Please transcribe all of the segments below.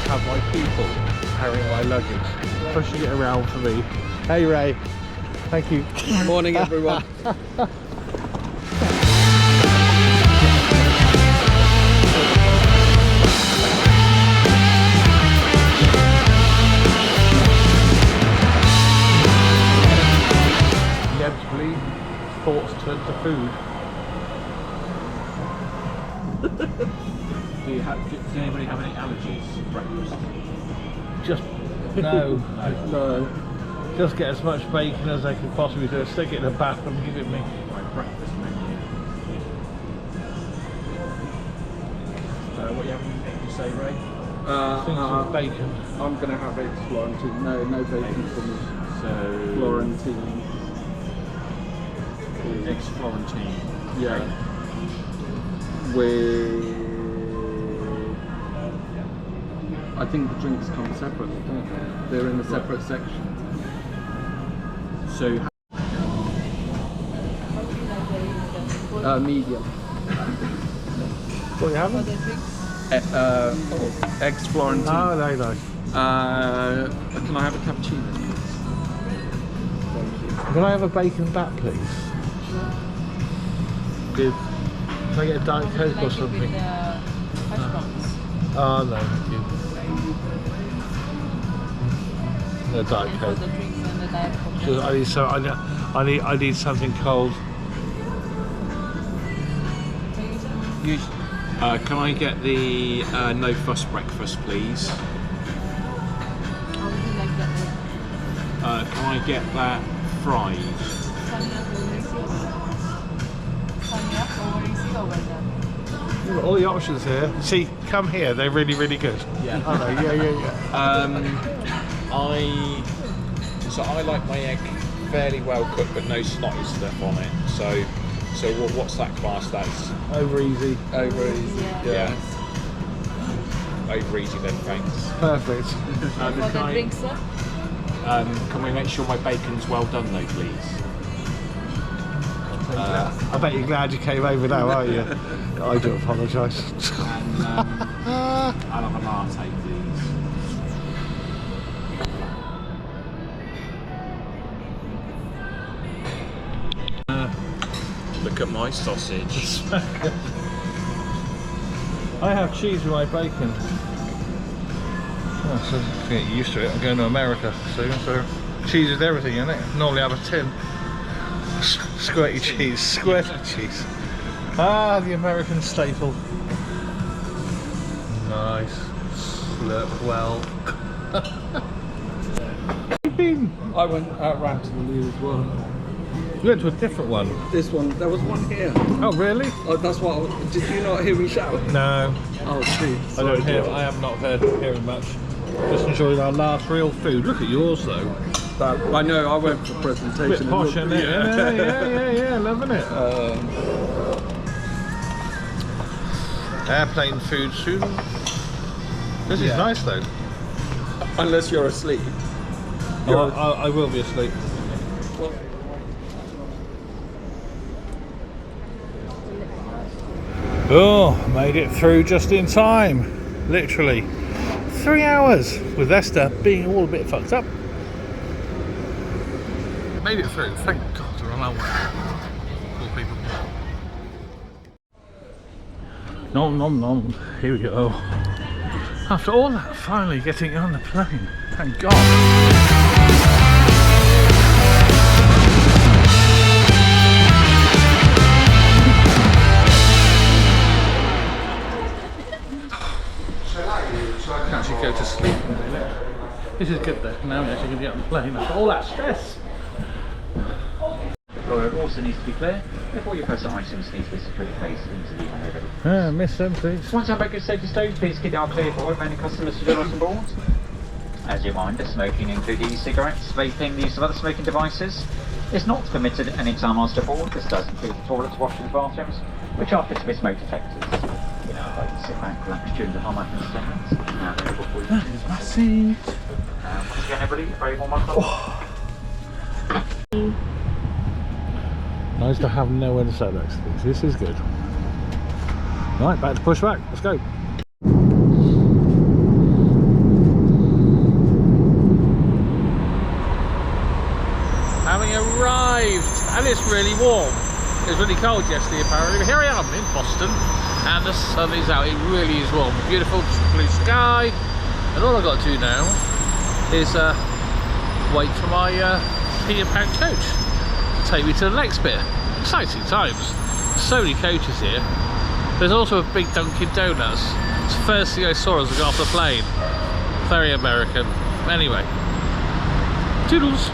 have my people carrying my luggage, pushing it around for me. Hey Ray, thank you. Morning everyone. Inevitably, thoughts turn to food. Does anybody have any allergies for breakfast? Just no. No. Just get as much bacon as I can possibly do. Stick it in a bath and give it me. Right, breakfast menu. What you having? You say, Ray? Things with bacon. I'm gonna have eggs Florentine. No bacon for me. So Florentine. eggs Florentine. Yeah. Okay. With I think the drinks come separately, don't they? They're in a separate section. So Medium. What are you having? Eggs Florentine. Oh, very nice. Can I have a cappuccino, please? Can I have a bacon bat, please? With, can I get a Diet Coke or something? Oh no, thank you. No Diet Coke. I need something cold. can I get the no fuss breakfast, please? Can I get that fried? All the options here. See, come here. They're really, really good. Yeah. Oh, no, So I like my egg fairly well cooked, but no snotty stuff on it. So what's that classed as? Over easy. Over easy. Yeah. Over easy then, thanks. Perfect. For the drinks, sir? Can we make sure my bacon's well done though, please? I bet you're glad you came over now, aren't you? I do apologise. And I'll have a latte, please. Look at my sausage. I have cheese with my bacon. Oh, so get used to it. I'm going to America soon, so cheese is everything, isn't it? Normally I have a tin. Squirty cheese, squirty cheese. Ah, the American staple. Nice. Slurp well. Where you been? I went round to the loo as well. You went to a different one. This one, there was one here. Oh, really? Oh, that's what. Did you not hear me shout? No. Oh, gee. I don't hear. I have not heard hearing much. Just enjoying our last real food. Look at yours though. But I know I went for presentation. Bit posh, isn't it? Yeah, loving it. Airplane food soon. This is nice though. Unless you're asleep. Oh, I will be asleep. Oh, made it through just in time. Literally 3 hours with Esther being all a bit fucked up. Made it through, thank God we're on our way. Poor people. Nom nom nom, here we go. After all that, finally getting on the plane. Thank God. Actually go to sleep. This is good though. Now I'm actually going to get on the plane after all that stress. It also needs to be clear before your personal items need to be securely placed into the area. Miss them please. Once our baggage safety stowed, please keep the aisle clear for all remaining customers to join us on board. As a reminder, smoking, including e-cigarettes, vaping, the use of other smoking devices, is not permitted and it's unmasked aboard. This does include the toilets, washrooms, bathrooms, which are fit to be smoke detectors. You know, like sit back, relax during the whole matter of statements. Now available for you. That is my seat. Once again, everybody, very warm welcome. Nice to have nowhere to sit next to these. This is good. Right, back to pushback. Let's go. and it's really warm. It was really cold yesterday apparently, but here I am in Boston and the sun is out. It really is warm. Beautiful blue sky, and all I've got to do now is wait for my Peter Pan coach to take me to the next bit. Exciting times. So many coaches here. There's also a big Dunkin' Donuts. It's the first thing I saw as I got off the plane. Very American. Anyway, toodles.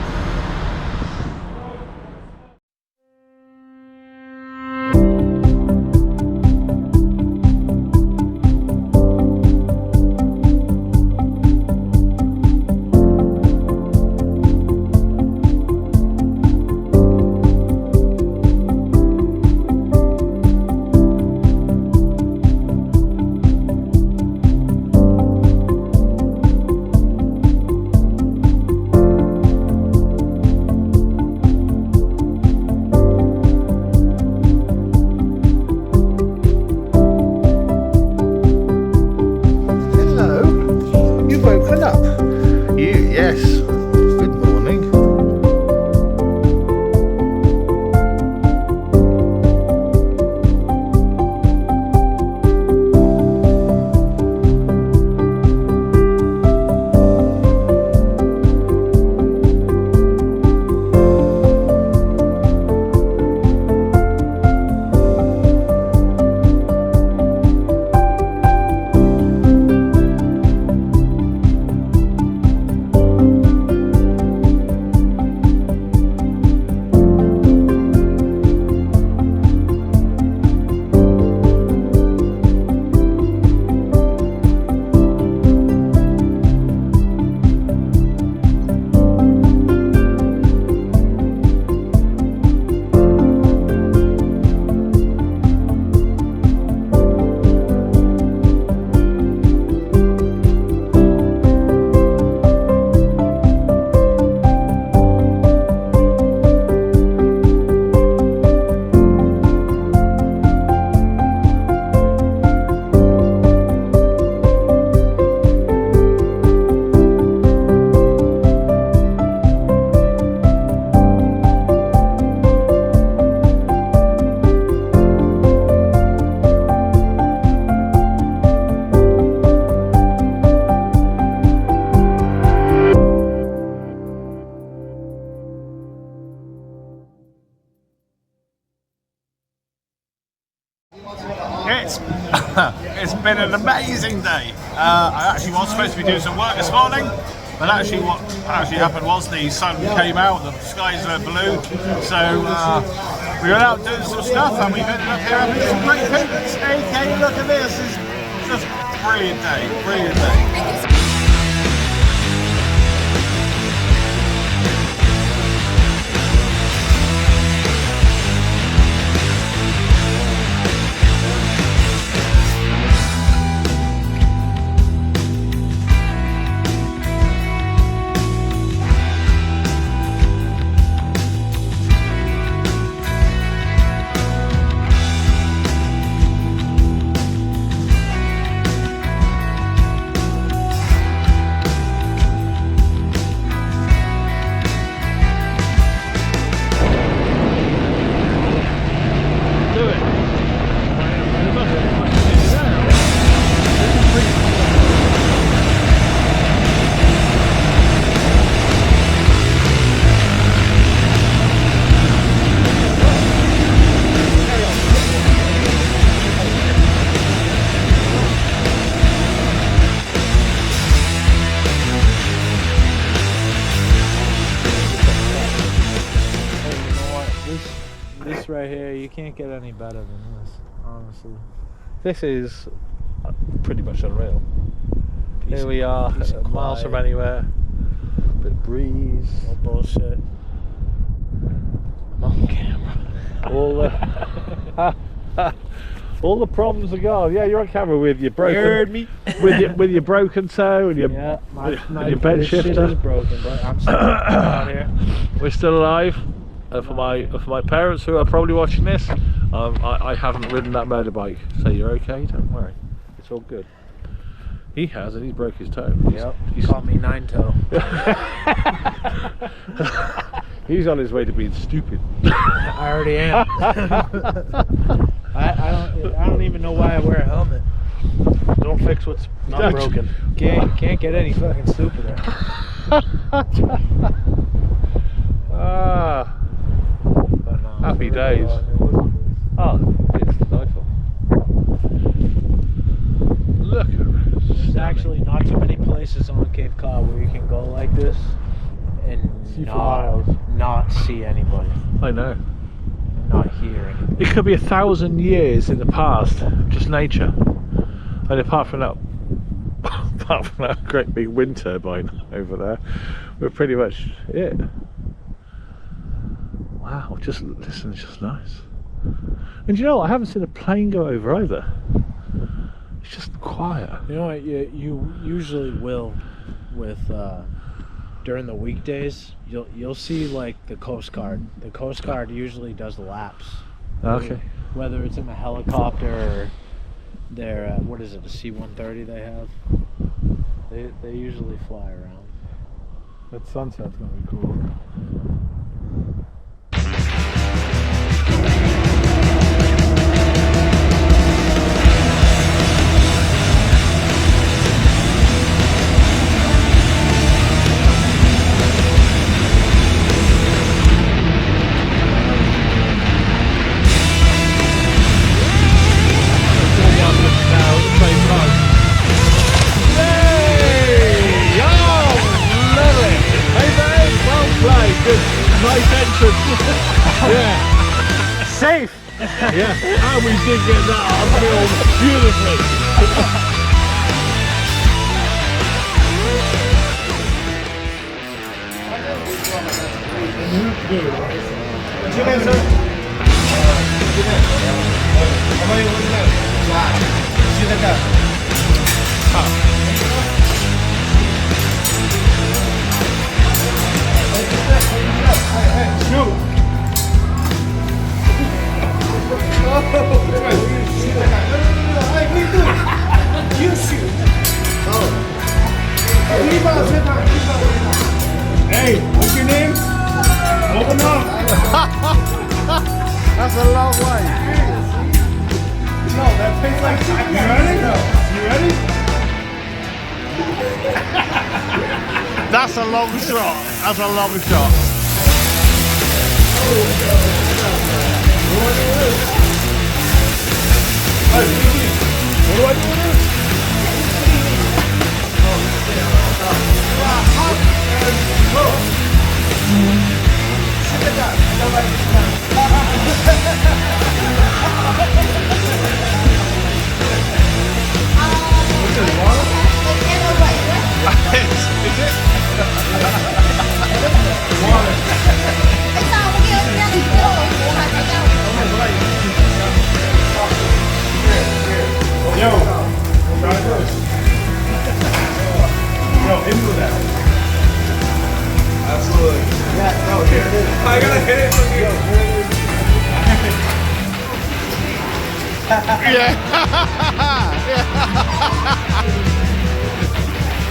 It's been an amazing day. I actually was supposed to be doing some work this morning, but actually what actually happened was the sun came out, the skies were blue, so we went out doing some stuff and we've ended up here having some great picnics. AK, look at this, it's just a brilliant day, brilliant day. This right here, you can't get any better than this, honestly. This is pretty much unreal. Here we are, miles from anywhere. Bit of breeze. No bullshit. I'm on camera. All the problems are gone. Yeah, you're on camera with your broken. You heard me. with your broken toe and your your bed shifter. Is broken, but I'm still out here. We're still alive. For my parents who are probably watching this, I haven't ridden that motorbike, so you're okay. Don't worry, it's all good. He has, and he's broke his toe. Yep. He called me 9 toe. He's on his way to being stupid. I already am. I don't even know why I wear a helmet. Don't fix what's not broken. Can't get any fucking stupider. Ah, But no, happy days. Oh, it's delightful. Look at it. There's actually not too many places on Cape Cod where you can go like this and See for miles. not see anybody, I know. not hear anybody. It could be 1,000 years in the past, just nature. And apart from that great big wind turbine over there, we're pretty much it. Wow, just listen, it's just nice. And you know what? I haven't seen a plane go over either. It's just quiet. You know what? You usually will with during the weekdays. You'll see like the Coast Guard. The Coast Guard usually does laps. Okay. Whether it's in a helicopter or their what is it? A C-130 they have. They usually fly around. That sunset's gonna be cool. Nice entrance. Yeah. Safe. Yeah. And we did get that on film beautifully. Hey, what's your name? Open up. That's a long way. No, that tastes like chicken. You ready? You ready? That's a long shot. That's a long shot. What do I do with this?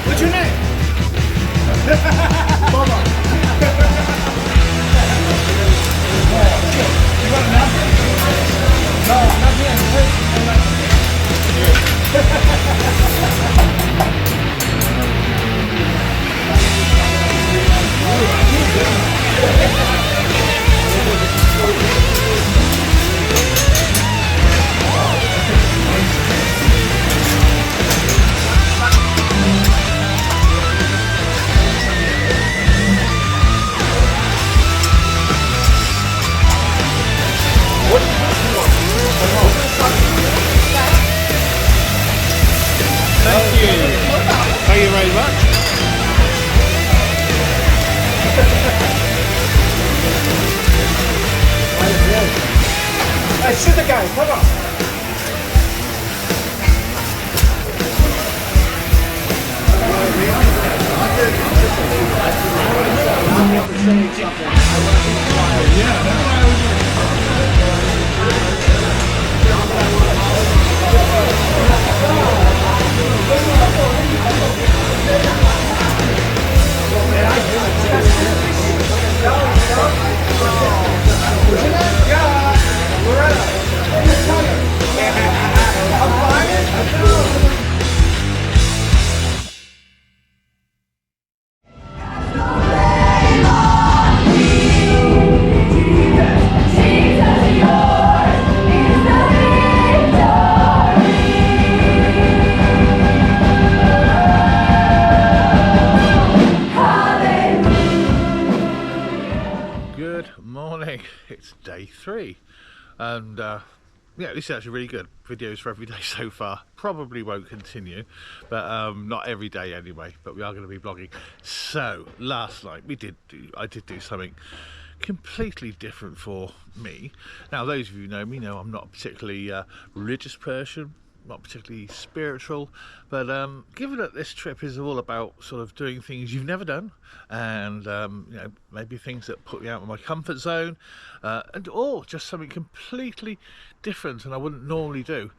What's your name? Bubba. You got a napkin? No, not yet. Thank you very much. Hey, shoot the guy, come on. it's day 3, and yeah, this is actually really good. Videos for every day so far. Probably won't continue, but not every day anyway. But we are going to be vlogging. So last night I did do something completely different for me. Now, those of you who know me know I'm not a particularly religious person, not particularly spiritual, but given that this trip is all about sort of doing things you've never done, and you know, maybe things that put me out of my comfort zone, or just something completely different and I wouldn't normally do.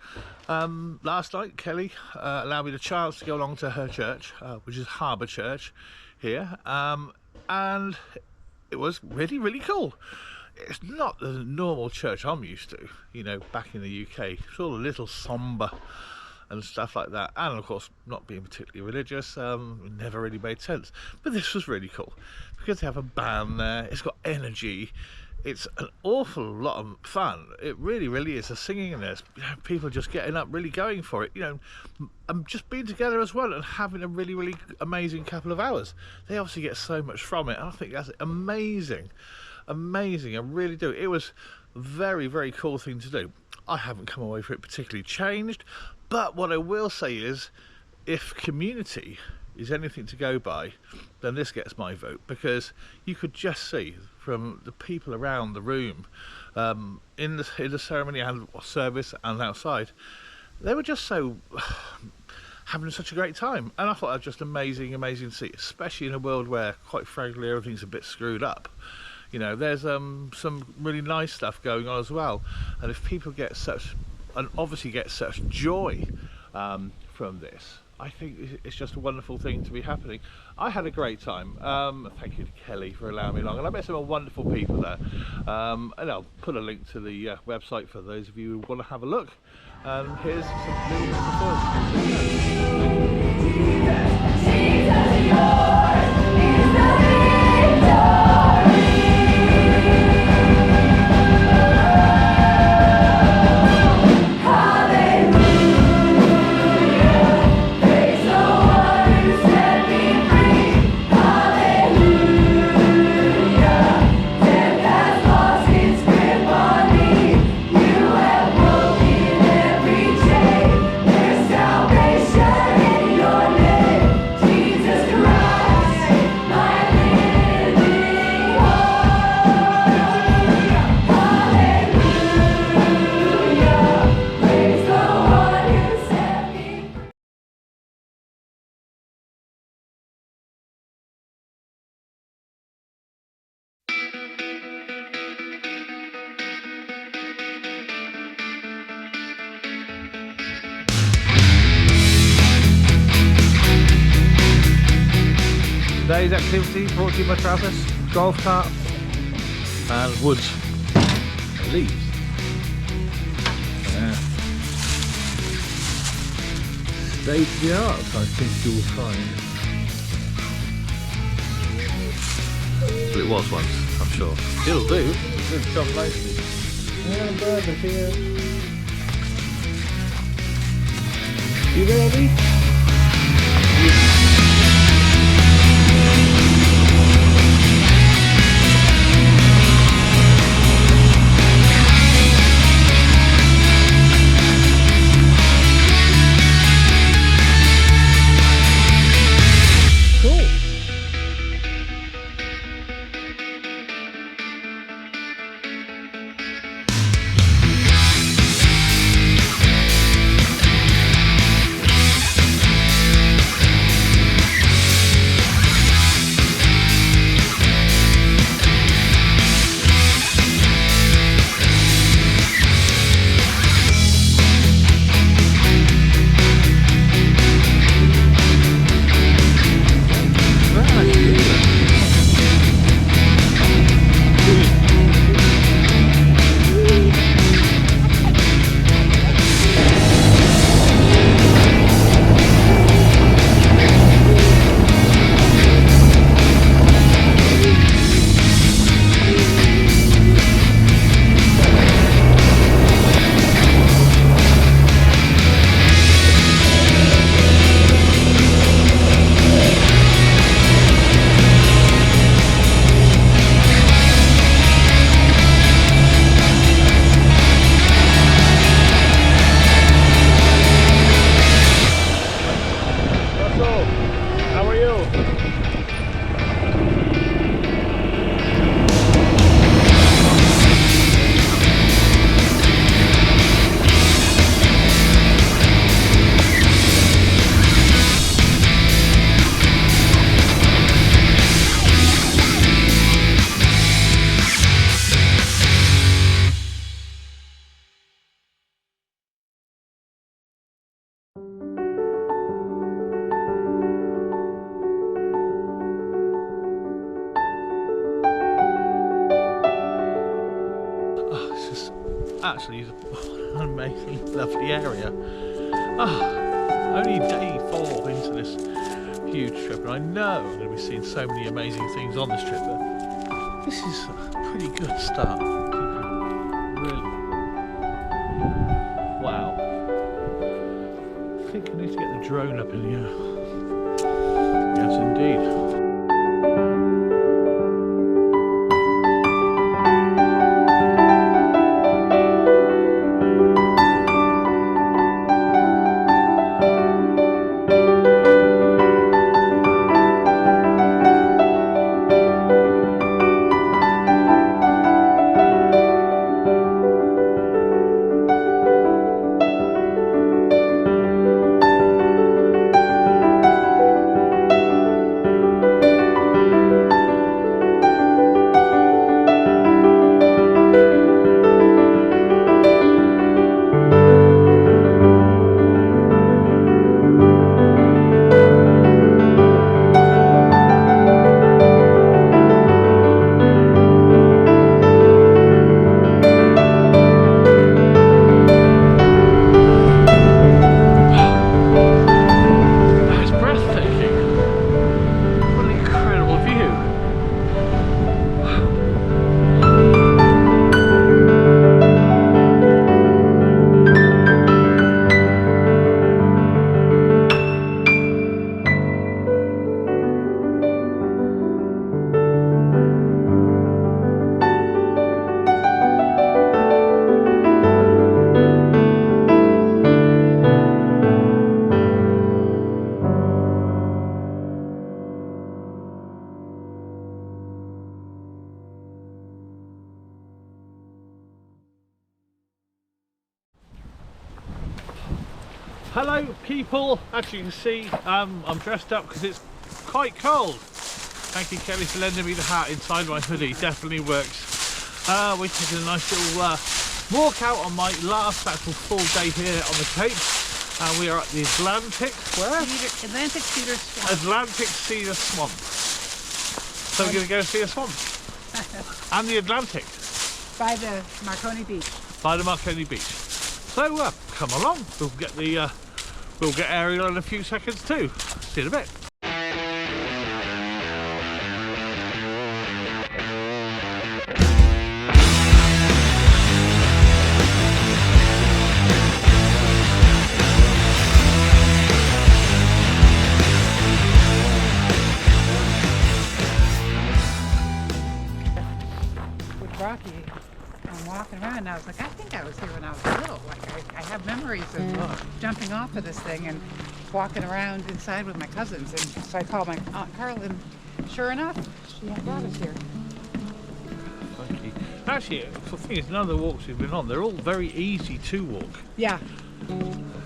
Last night Kelly allowed me the chance to go along to her church, which is Harbour Church here, and it was really, really cool. It's not the normal church I'm used to, you know, back in the UK. It's all a little sombre and stuff like that. And of course, not being particularly religious, it never really made sense. But this was really cool because they have a band there. It's got energy. It's an awful lot of fun. It really, really is. The singing in there, you know, people just getting up, really going for it, you know, and just being together as well and having a really, really amazing couple of hours. They obviously get so much from it, and I think that's amazing. Amazing, I really do. It was a very, very cool thing to do. I haven't come away from it particularly changed, but what I will say is, if community is anything to go by, then this gets my vote, because you could just see from the people around the room, in the ceremony and service and outside, they were just so having such a great time, and I thought that was just amazing to see, especially in a world where, quite frankly, everything's a bit screwed up. You know, there's some really nice stuff going on as well, and if people get such, and obviously get such joy from this, I think it's just a wonderful thing to be happening. I had a great time. Thank you to Kelly for allowing me along, and I met some wonderful people there. And I'll put a link to the website for those of you who want to have a look. Here's some little Today's activity brought to you by Travis, golf cart and woods and leaves. State of the art, I think you'll find. Well, it was once, I'm sure. It'll do. It's John Lacey. Yeah, birds are here. You ready? Actually, it's an amazingly lovely area. Only day 4 into this huge trip, and I know I'm going to be seeing so many amazing things on this trip, but this is a pretty good start. Really. Wow. I think I need to get the drone up in here. Yes, indeed. Hello people, as you can see I'm dressed up because it's quite cold. Thank you Kelly for lending me the hat inside my hoodie, definitely works. We're taking a nice little walk out on my last actual full day here on the Cape. We are at the Atlantic, where? Atlantic Cedar Swamp. Atlantic Cedar Swamp. So we're going to go see a swamp. And the Atlantic. By the Marconi Beach. By the Marconi Beach. So come along, we'll get Ariel in a few seconds too. See you in a bit. With Rocky, I'm walking around and I was like, I think I was here when I was little. Like I have memories of jumping off of this thing and walking around inside with my cousins. And so I called my Aunt Carol, and sure enough, she had brought us here. Thank you. Actually, the thing is, none of the walks we've been on, they're all very easy to walk. Yeah.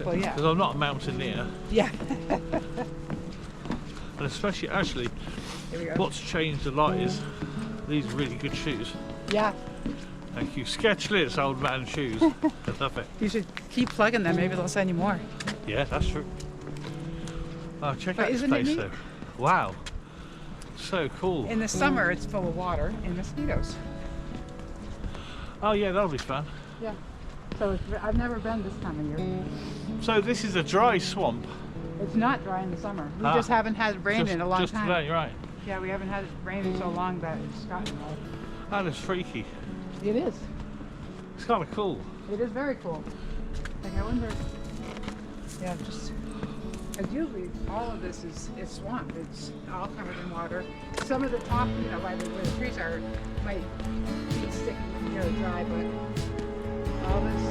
Well, yeah. Because I'm not a mountaineer. Yeah. And especially, actually, Here we go. what's changed a lot is these really good shoes. Yeah. Thank you. Sketchless old man shoes. I love it. You should keep plugging them. Maybe they'll send you more. Yeah, that's true. Oh, check But out this isn't it place neat? though. Wow. So cool. In the summer, it's full of water and mosquitoes. Oh yeah, that'll be fun. Yeah. So I've never been this time of year. So this is a dry swamp. It's not dry in the summer. We Ah. just haven't had rain in a long just time. today, right. Yeah, we haven't had rain in so long that it's gotten like. That is freaky. It is. It's kind of cool. It is very cool. Like I wonder. Yeah, just. Because usually all of this is swamp. It's all covered in water. Some of the top, you know, where the trees are, might be sticky, you know, dry, but all this.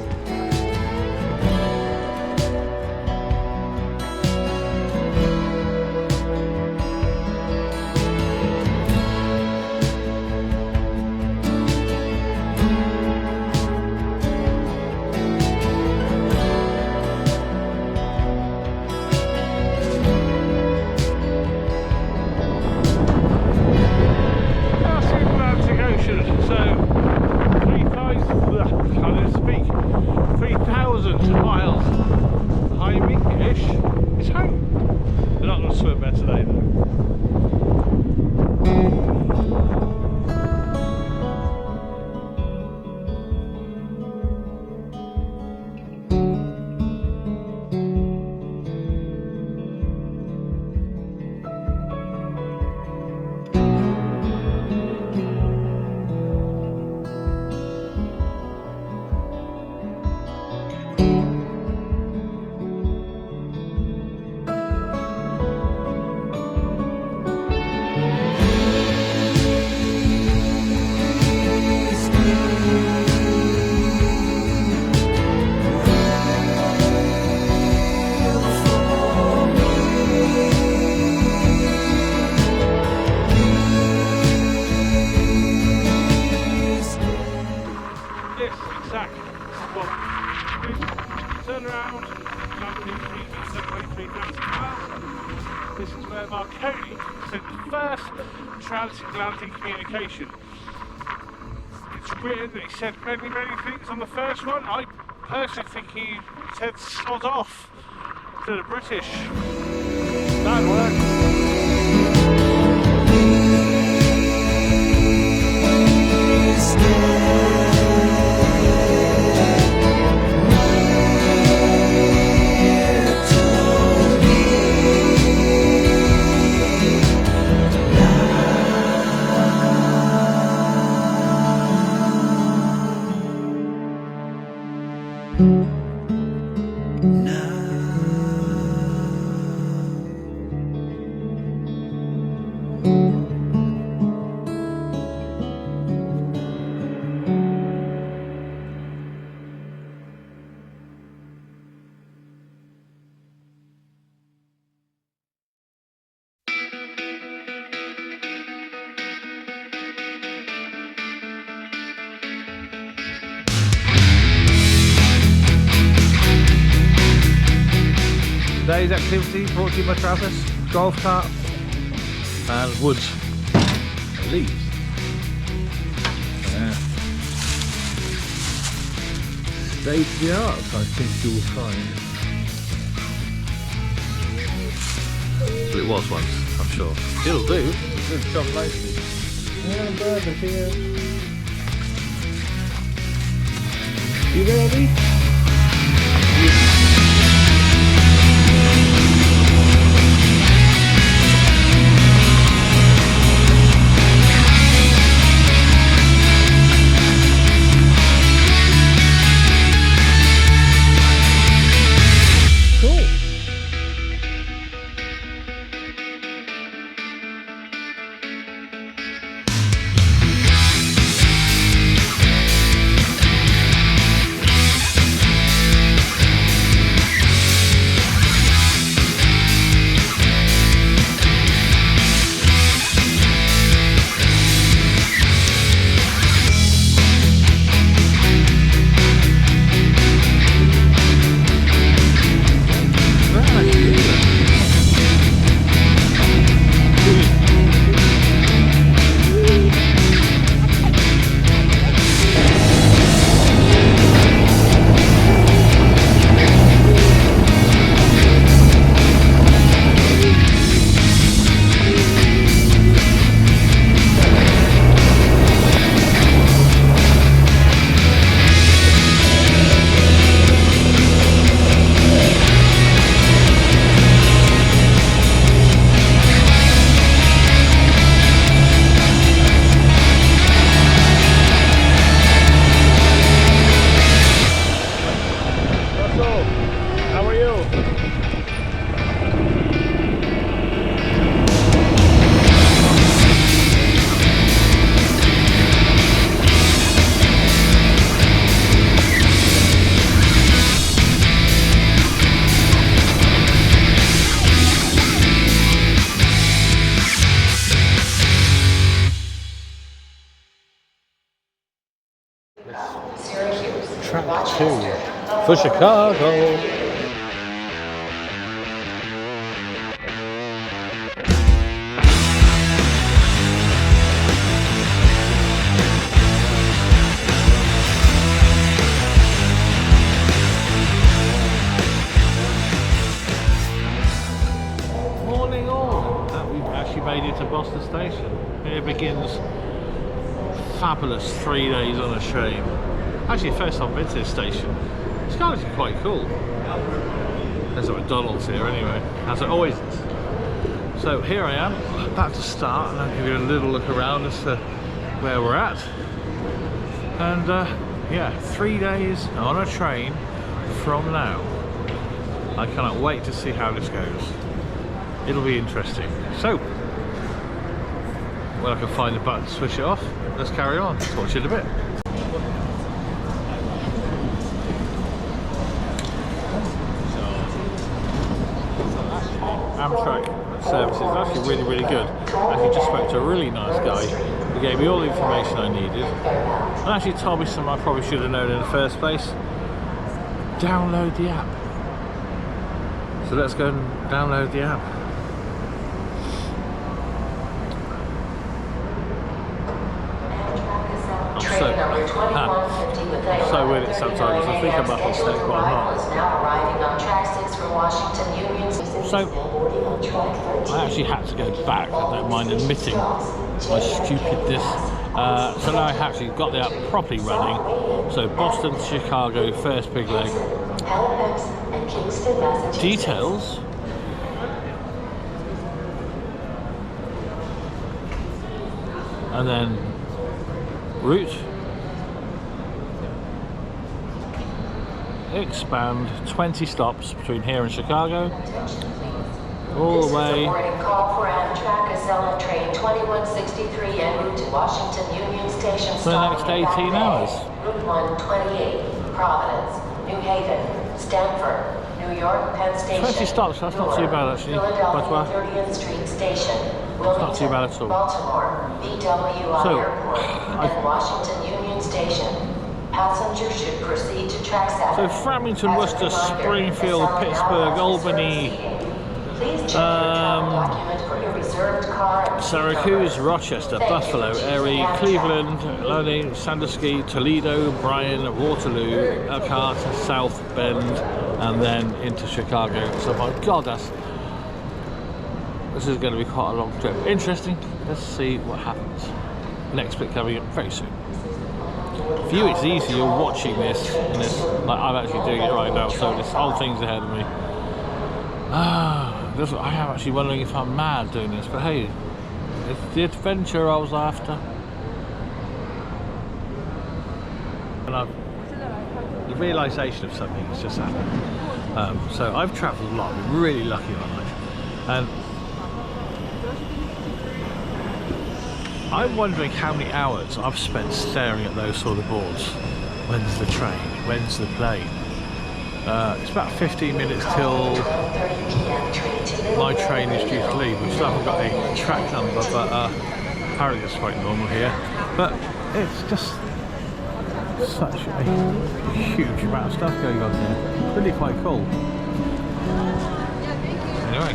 think the first transatlantic communication. It's written that he said many things on the first one. I personally think he said sod off to the British. That worked. Today's activity brought to you by Travis, golf cart and woods, leaves. Yeah. State of the art, I think you'll find. Well, it was once, I'm sure. It'll do. Good job lately. Yeah, bird is here. You ready? Track 2 for Chicago. Morning all, and we've actually made it to Boston Station. Here begins fabulous 3 days on a train. Actually, first time I've been to this station. It's actually quite cool. There's a McDonald's here anyway, as it always is. So here I am, about to start, and I'll give you a little look around as to where we're at. And yeah, 3 days on a train from now. I cannot wait to see how this goes. It'll be interesting. So, when I can find the button to switch it off, let's carry on. Talk to you in a bit. Amtrak service is actually really good. I actually just spoke to a really nice guy who gave me all the information I needed and actually told me something I probably should have known in the first place. Download the app. So let's go and download the app. So, I'm so with it sometimes. I think I'm up on step, but I'm not. So, I actually had to go back. I don't mind admitting my stupidness. So now I actually got the app properly running. So Boston to Chicago, first big leg. Details. And then route. Expand 20 stops between here and Chicago. All the way. Call for Amtrak Acela train 2163 en route to Washington Union Station. For the next 18 hours. Route 128, Providence, New Haven, Stamford, New York, Penn Station. 20 stops, that's not too bad actually. Philadelphia 30th Street Station. It's not too bad at all. Baltimore, BWI Airport, and Washington Union Station. Passengers should proceed to track 7. So Framingham, Worcester, Springfield, Pittsburgh, Albany, Syracuse, Rochester, Buffalo, Erie, Cleveland, London, Sandusky, Toledo, Bryan, Waterloo, Elkhart, South Bend, and then into Chicago. So my God, this is going to be quite a long trip. Interesting. Let's see what happens. Next bit coming up very soon. For you, it's easy. You're watching this, and like I'm actually doing it right now. So this whole thing's ahead of me. I am actually wondering if I'm mad doing this, but hey, it's the adventure I was after. And the realisation of something has just happened. So I've travelled a lot. I've been really lucky in my life, and I'm wondering how many hours I've spent staring at those sort of boards. When's the train? When's the plane? It's about 15 minutes till my train is due to leave. We still haven't got a track number, but apparently it's quite normal here. But it's just such a huge amount of stuff going on here. Really quite cool. Anyway.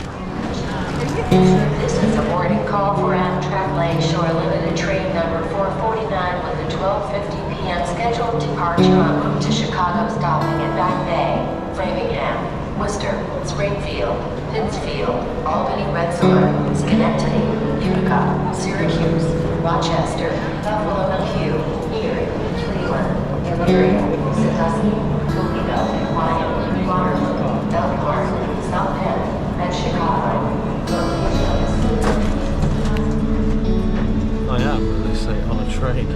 This is a boarding call for Amtrak Lakeshore Limited train number 449 with a 12:50 p.m. scheduled departure en route to Chicago, stopping at Back Bay, Framingham, Worcester, Springfield, Pittsfield, Albany, Rensselaer, Schenectady, Utica, Syracuse, Rochester, Buffalo, Hugh, Erie, Cleveland, Elyria, Sandusky, Toledo, Bryan, Waterloo, Elkhart, South Bend, and Chicago. I am, they say, on a train.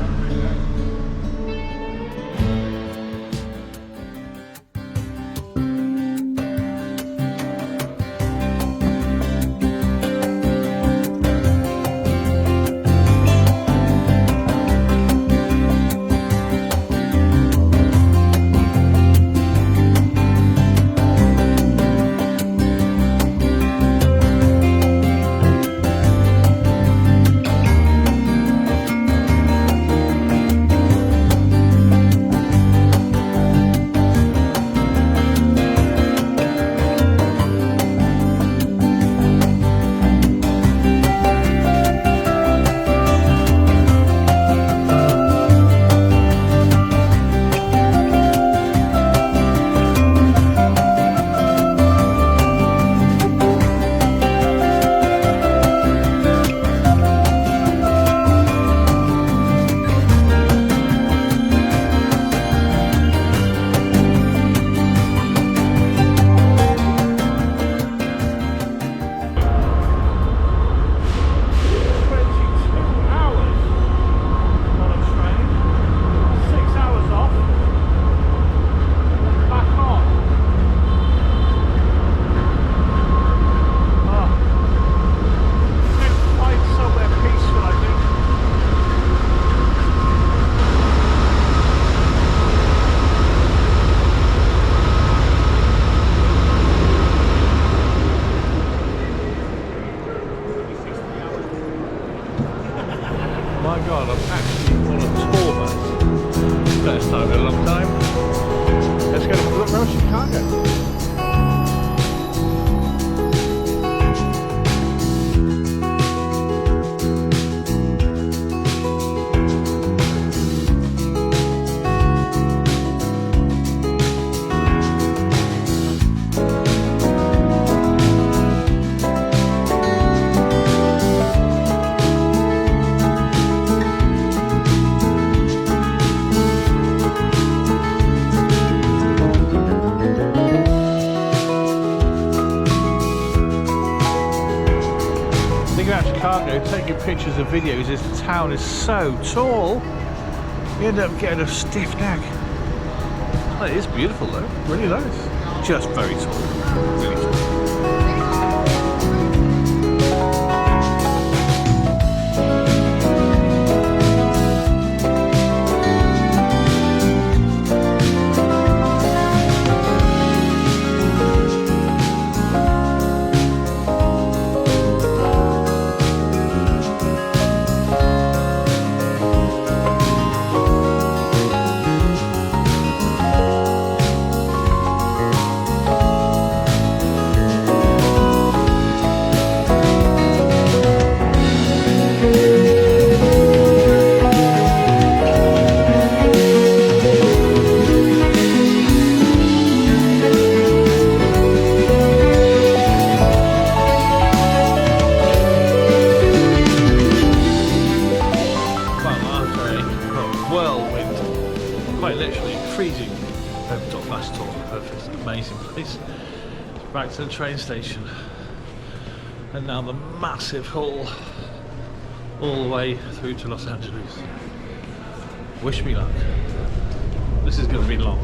My God, I'm actually on a tour bus. First time in a long time. Let's go to look around Chicago. Chicago, taking pictures and videos, this town is so tall. You end up getting a stiff neck. Oh, it is beautiful though, really nice. Just very tall, really tall. Quite literally freezing over top last tour of this amazing place. Back to the train station, and now the massive haul all the way through to Los Angeles. Wish me luck. This is going to be long.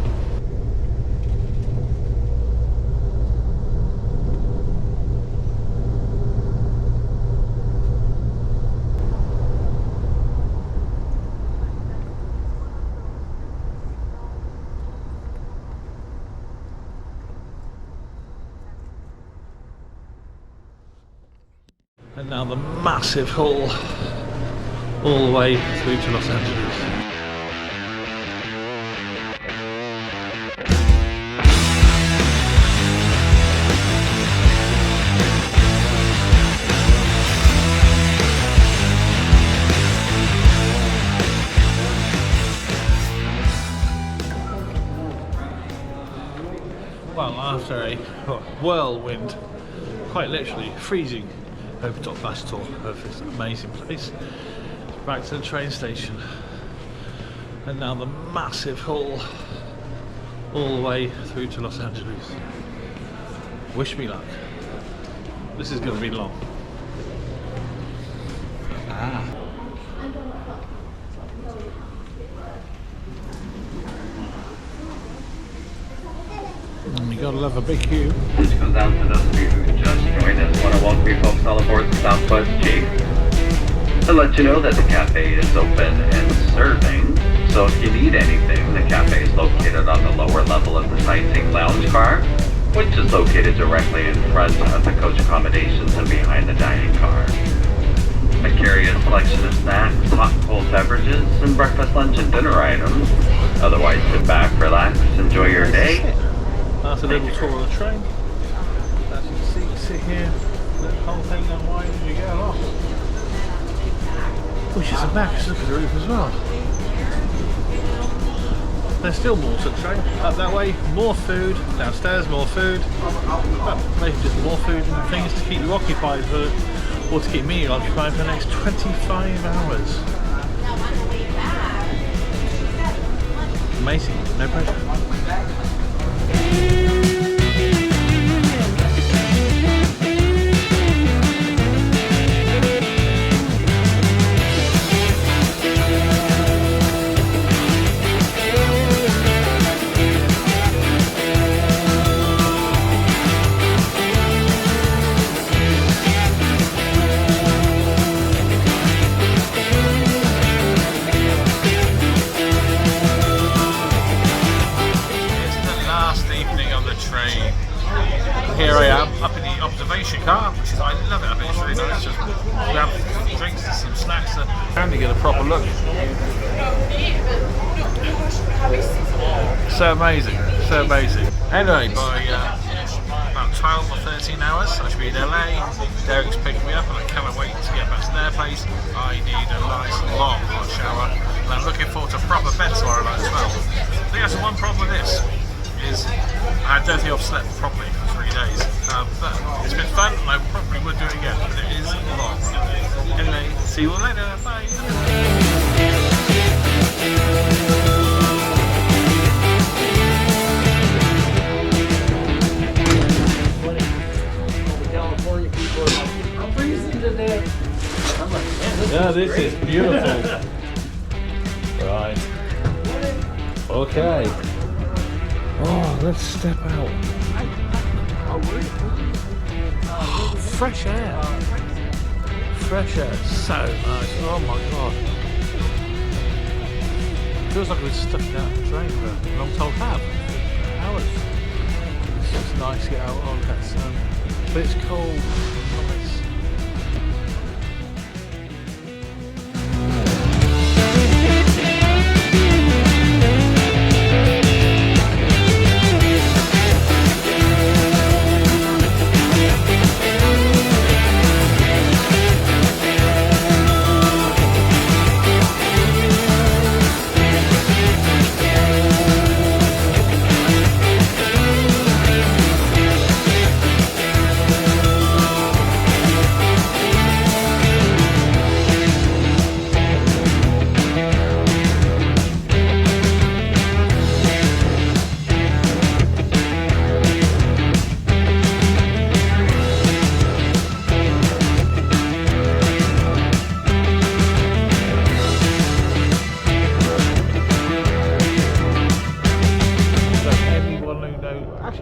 And now the massive haul all the way through to Los Angeles. Well, after a whirlwind, quite literally freezing over top last tour of this amazing place, back to the train station, and now the massive haul all the way through to Los Angeles. Wish me luck. This is going to be long. You gotta love a big queue. This goes out to those of you who just joined us. Want to welcome you folks all aboard the Southwest Chief. To let you know that the cafe is open and serving. So if you need anything, the cafe is located on the lower level of the sightseeing lounge car, which is located directly in front of the coach accommodations and behind the dining car. I carry a selection of snacks, hot and cold beverages, and breakfast, lunch, and dinner items. Otherwise, sit back, relax, enjoy your day. That's a little tour of the train. As you can see, sit here, the whole thing unwinds as you go along. Which is a max, look at the roof as well. There's still more to the train. Up that way, more food. Downstairs, more food. Well, maybe just more food and things to keep you occupied for, or to keep me occupied for the next 25 hours. Amazing, no pressure. Here I am, up in the observation car, which is, I love it, I think it's really nice, just grab some drinks and some snacks and to get a proper look. So amazing, so amazing. Anyway, by about 12 or 13 hours, I should be in LA. Derek's picking me up and I cannot wait to get back to their place. I need a nice long hot shower and I'm looking forward to a proper bed tomorrow night as well. I think that's the one problem with this, is I don't think I've slept properly for 3 days, but it's been fun and I probably would do it again, but it is long. Anyway, see you all later, bye! California people are like, I'm freezing to death. I'm like, man, this Yeah, is this great. is beautiful. Right. Okay. Oh, let's step out. Fresh air. Fresh air. So nice. Oh my god. Feels like we've stuck out on the train for a long time. Have hours. It's just nice to get out on that sun. But it's cold. Nice.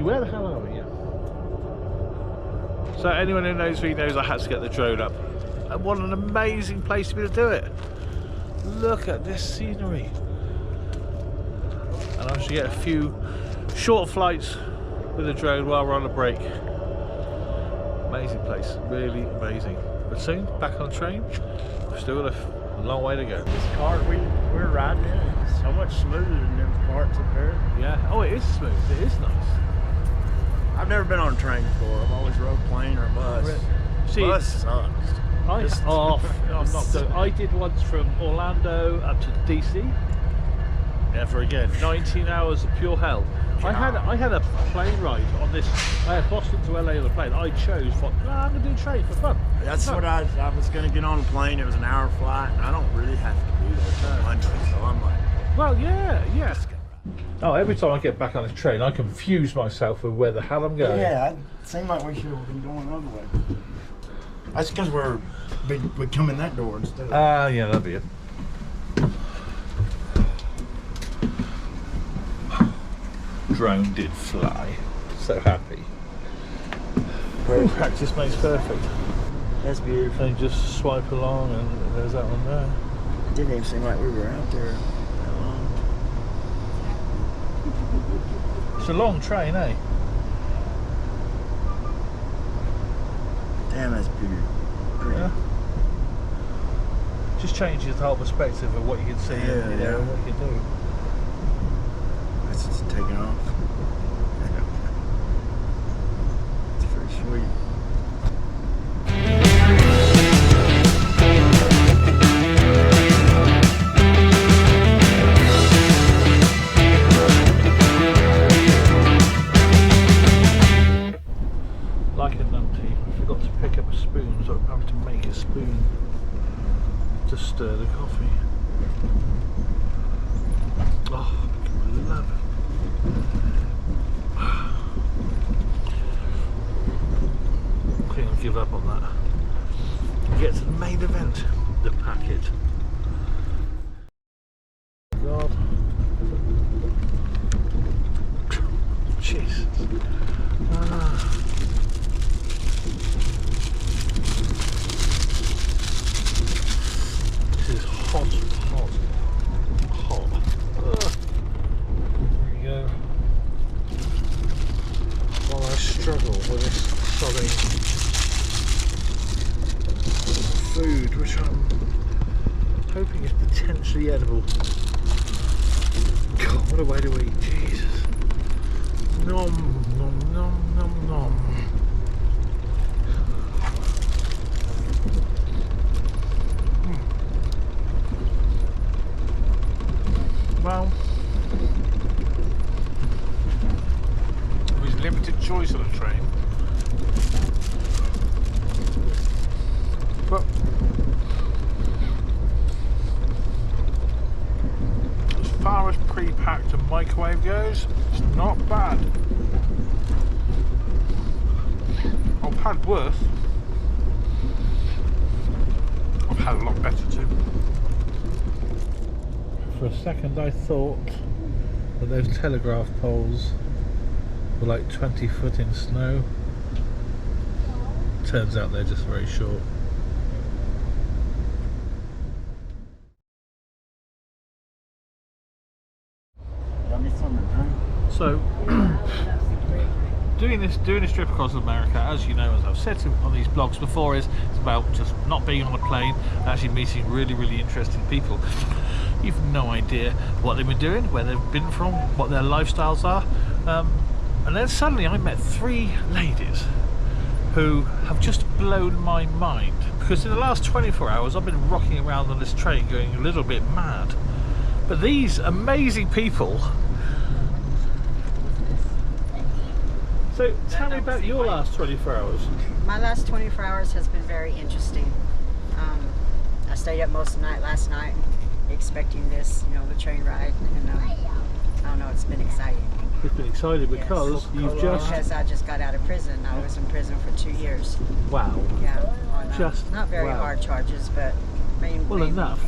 Where the hell are we? Yeah. So anyone who knows me knows I had to get the drone up. And what an amazing place to be able to do it. Look at this scenery. And I should get a few short flights with the drone while we're on a break. Amazing place, really amazing. But soon, back on the train, we've still got a long way to go. This car we're riding in is so much smoother than them parts up there. Yeah, oh it is smooth, it is nice. I've never been on a train before. I've always rode plane or bus. See, Bus sucks. I'm not doing. I did once from Orlando up to DC. Never again. 19 hours of pure hell. I had a plane ride on this. I had Boston to LA on a plane. I chose I'm gonna do a train for fun. That's what I was gonna get on a plane. It was an hour flight, and I don't really have to do that till Monday, so I'm like, well, yeah. Oh, every time I get back on this train, I confuse myself with where the hell I'm going. yeah, it seemed like we should have been going the other way. That's because we come in that door instead of. Yeah, that'd be it. Drone did fly. So happy. Practice makes perfect. That's beautiful. And just swipe along, and there's that one there. It didn't even seem like we were out there that long. It's a long train, eh? Damn, that's beautiful. Yeah. Just changes the whole perspective of what you can see and what you can do. It's just taking off. It's pretty sweet. Like a numpty, I forgot to pick up a spoon, so I'm having to make a spoon to stir the coffee. Oh, I love it. I think I'll give up on that. Get to the main event, the packet. God. Jesus. This is hot. There you go. While I struggle with this sodding food, which I'm hoping is potentially edible. God, what a way to eat, Jesus. Nom, nom, nom, nom, nom. Well, there's limited choice on a train, but as far as pre-packed and microwave goes, it's not bad. I've had worse. I a lot better too. For a second I thought that those telegraph poles were like 20 foot in snow. Turns out they're just very short. So doing this trip across America, as you know, as I've said on these blogs before, is it's about just not being on a plane, actually meeting really interesting people. You've no idea what they've been doing, where they've been from, what their lifestyles are, and then suddenly I met 3 ladies who have just blown my mind, because in the last 24 hours I've been rocking around on this train going a little bit mad. But these amazing people. So tell me about your last 24 hours. My last 24 hours has been very interesting. I stayed up most of the night last night expecting this, you know, the train ride, and I don't know, it's been exciting. It's been exciting because you've just... Because I just got out of prison. I was in prison for 2 years. Wow. Yeah, on Just not very hard charges, but well, enough.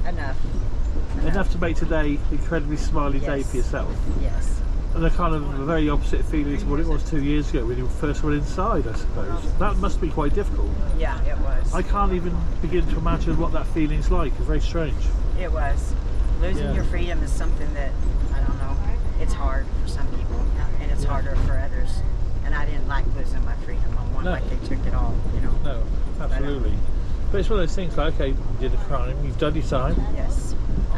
Enough to make today an incredibly smiley day for yourself. Yes. And they're kind of a very opposite feeling to what it was 2 years ago when you first went inside, I suppose. That must be quite difficult. Yeah, it was. I can't even begin to imagine what that feeling's like. It's very strange. It was. Losing your freedom is something that, I don't know, it's hard for some people, and it's harder for others. And I didn't like losing my freedom. I wanted like they took it all, you know. No, absolutely. But it's one of those things like, okay, you did a crime, you've done your time. Yes.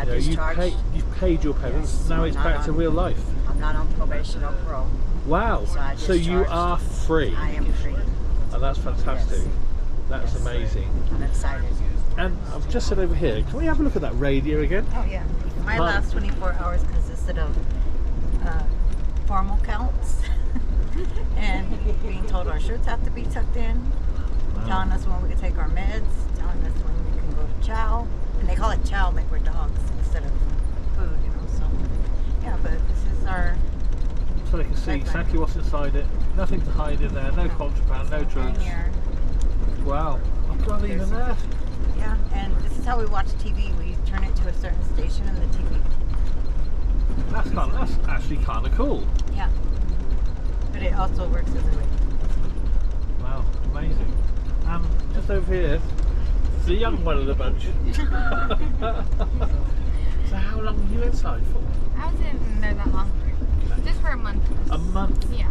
You've paid your penance, Yes, now it's back to real life. I'm not on probation or parole. Wow, so you are free. I am free. And that's fantastic. Yes. That's amazing. I'm excited. And I've just said over here, can we have a look at that radio again? Oh yeah. My last 24 hours consisted of formal counts and being told our shirts have to be tucked in, telling us when we can take our meds, telling us when we can go to chow. And they call it chow like we're dogs instead of food, you know, so yeah, but this is our... So they can see exactly what's inside it, nothing to hide in there, no contraband, no drugs. Wow, I'm not even there. Yeah, and this is how we watch TV. We turn it to a certain station and the TV. That's actually kind of cool. Yeah, but it also works as a way. Wow, amazing. And just over here, the young one of the bunch. So how long were you inside for? I was in there that long. Just for a month. A month? Yeah.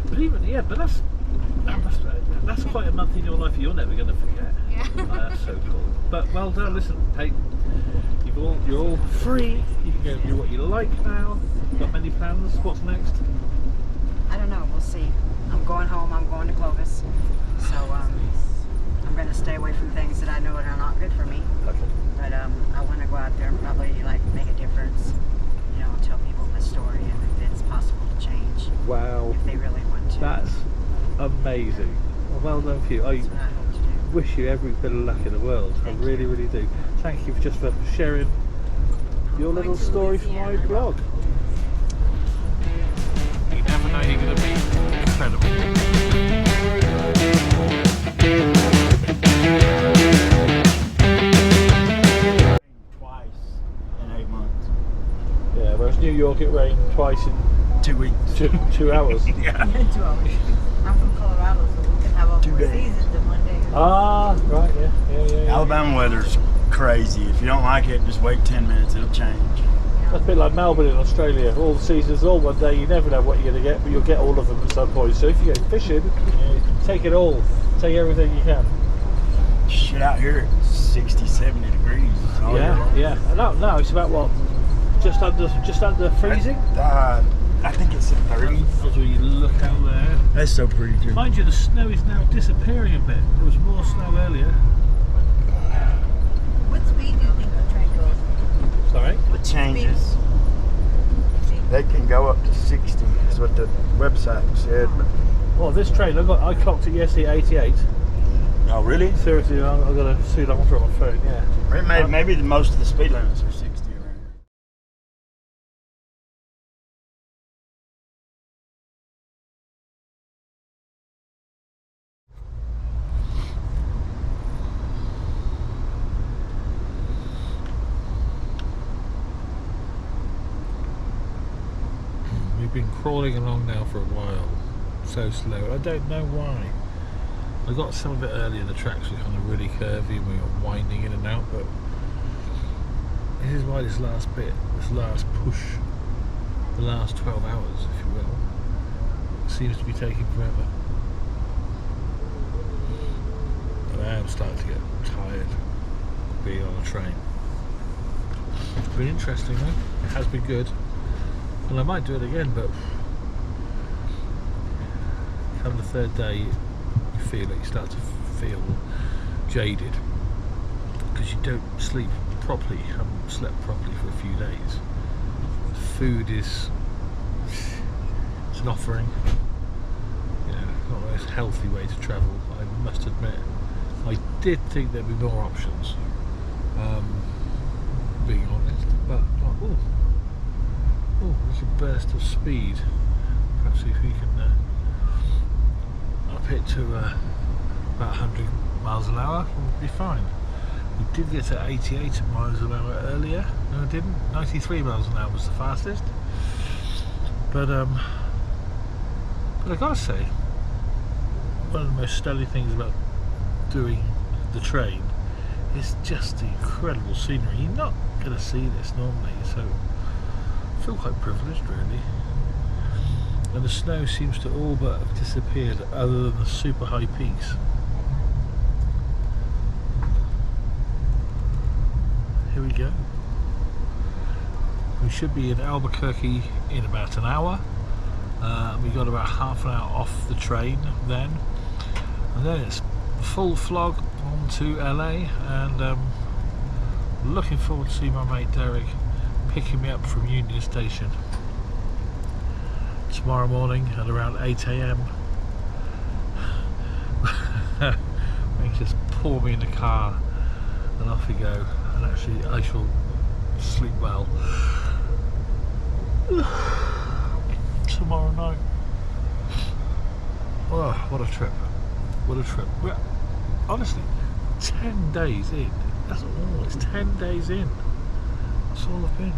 But that's quite a month in your life you're never going to forget. Yeah. Oh, that's so cool. But well done. Listen, hey, you're all free. You can go and do what you like now. Got many plans? What's next? I don't know. We'll see. I'm going home. I'm going to Clovis. So I'm going to stay away from things that I know that are not good for me. Okay. But I want to go out there and probably like make a difference. You know, tell people my story and if it's possible to change. Wow. If they really want to. That's amazing. Well done for you. That's what I hope to do. Wish you every bit of luck in the world. I really do. Thank you just for sharing your little story for my blog. You never know you're going to be incredible. Twice in 8 months. Yeah, whereas New York it rained twice in 2 weeks. 2 hours. Yeah. 2 hours. I'm from Colorado, so we can have all 4 seasons in one day. Ah, right, yeah. Alabama weather's crazy. If you don't like it, just wait 10 minutes, it'll change. That's a bit like Melbourne in Australia. All the seasons, all one day. You never know what you're going to get, but you'll get all of them at some point. So if you go fishing, take it all. Take everything you can. Shit out here at 60, 70 degrees. Yeah. And now it's about what? Just under freezing? I think it's at 30. As we look out there. That's so pretty too. Mind you, the snow is now disappearing a bit. There was more snow earlier. What speed do you think the train goes? Sorry? It changes. They can go up to 60, is what the website said. Well, this train, I clocked it yesterday at 88. Oh, really? Seriously, I've got to see that one on my phone, yeah. Maybe most of the speed limits are 60 around here. been crawling along now for a while, so slow. I don't know why. I got some of it earlier. The tracks were kind of really curvy and we were winding in and out, but this is why this last bit, this last push, the last 12 hours, if you will, seems to be taking forever. And I am starting to get tired of being on a train. It's been interesting though. It has been good, and I might do it again. But come the third day, you feel it. You start to feel jaded because you don't sleep properly. You haven't slept properly for a few days. Food is it's an offering. You know, not the most healthy way to travel. I must admit. I did think there'd be more options. Being honest, but oh, there's a burst of speed. Perhaps if we can up it to about 100 miles an hour, we'll be fine. We did get to 88 miles an hour earlier. No, I didn't. 93 miles an hour was the fastest. But I gotta say, one of the most stunning things about doing the train is just the incredible scenery. You're not going to see this normally, so I feel quite privileged really. And the snow seems to all but have disappeared other than the super high peaks. Here we go. We should be in Albuquerque in about an hour. We got about half an hour off the train then, and then it's full flog on to LA, and looking forward to see my mate Derek picking me up from Union Station tomorrow morning at around 8 AM. He just pour me in the car and off we go, and actually I shall sleep well tomorrow night. Oh, what a trip. What a trip. We're honestly 10 days in. That's all. It's 10 days in. That's all I've been.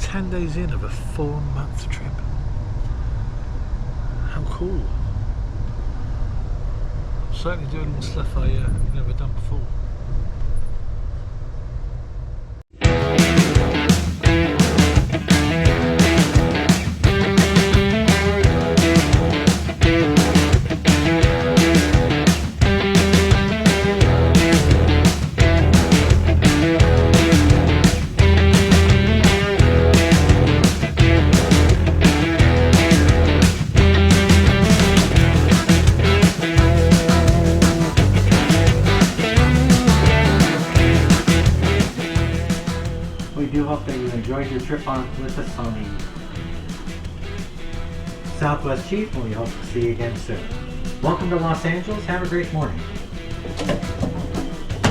10 days in of a 4-month trip. How cool. Certainly doing stuff I've never done before. Your trip on with us on the Southwest Chief, and we hope to see you again soon. Welcome to Los Angeles. Have a great morning.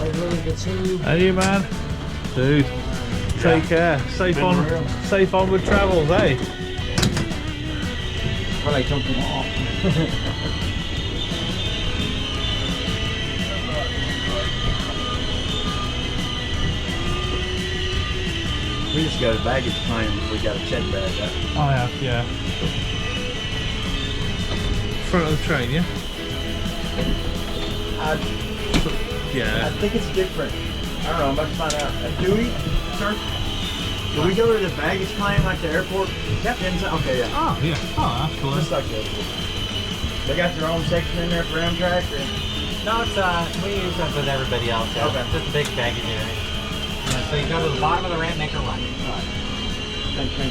Really good seeing you. And you, man, dude. Take care. Safe onward travels, eh? Well, I jumped them off. We just got a baggage claim. We got a check bag. I have, yeah. Front of the train, yeah? Yeah. I think it's different. I don't know. I must find out. Do we, sir? Do we go to the baggage claim like the airport? Yep. Okay, yeah. Oh, yeah. Oh, that's cool. Just like that. They got their own section in there for Amtrak? Or? No, it's we use it with everybody else. Yeah. Okay. Just a big baggage area. So you go to the bottom of the ramp, make a right. Thank you.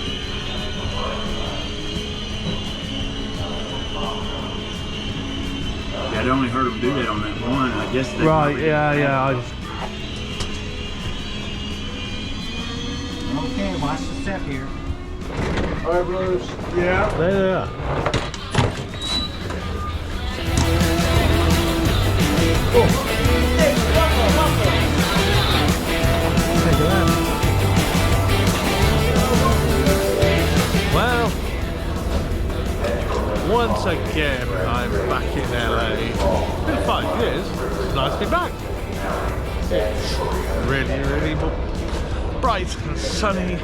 Yeah, I'd only heard them do that on that one. I guess they right, yeah. Okay, watch the step here. Alright, Bruce. Yeah. There they are. Oh. Well, once again I'm back in LA. It's been 5 years. It's nice to be back. It's really, really bright and sunny.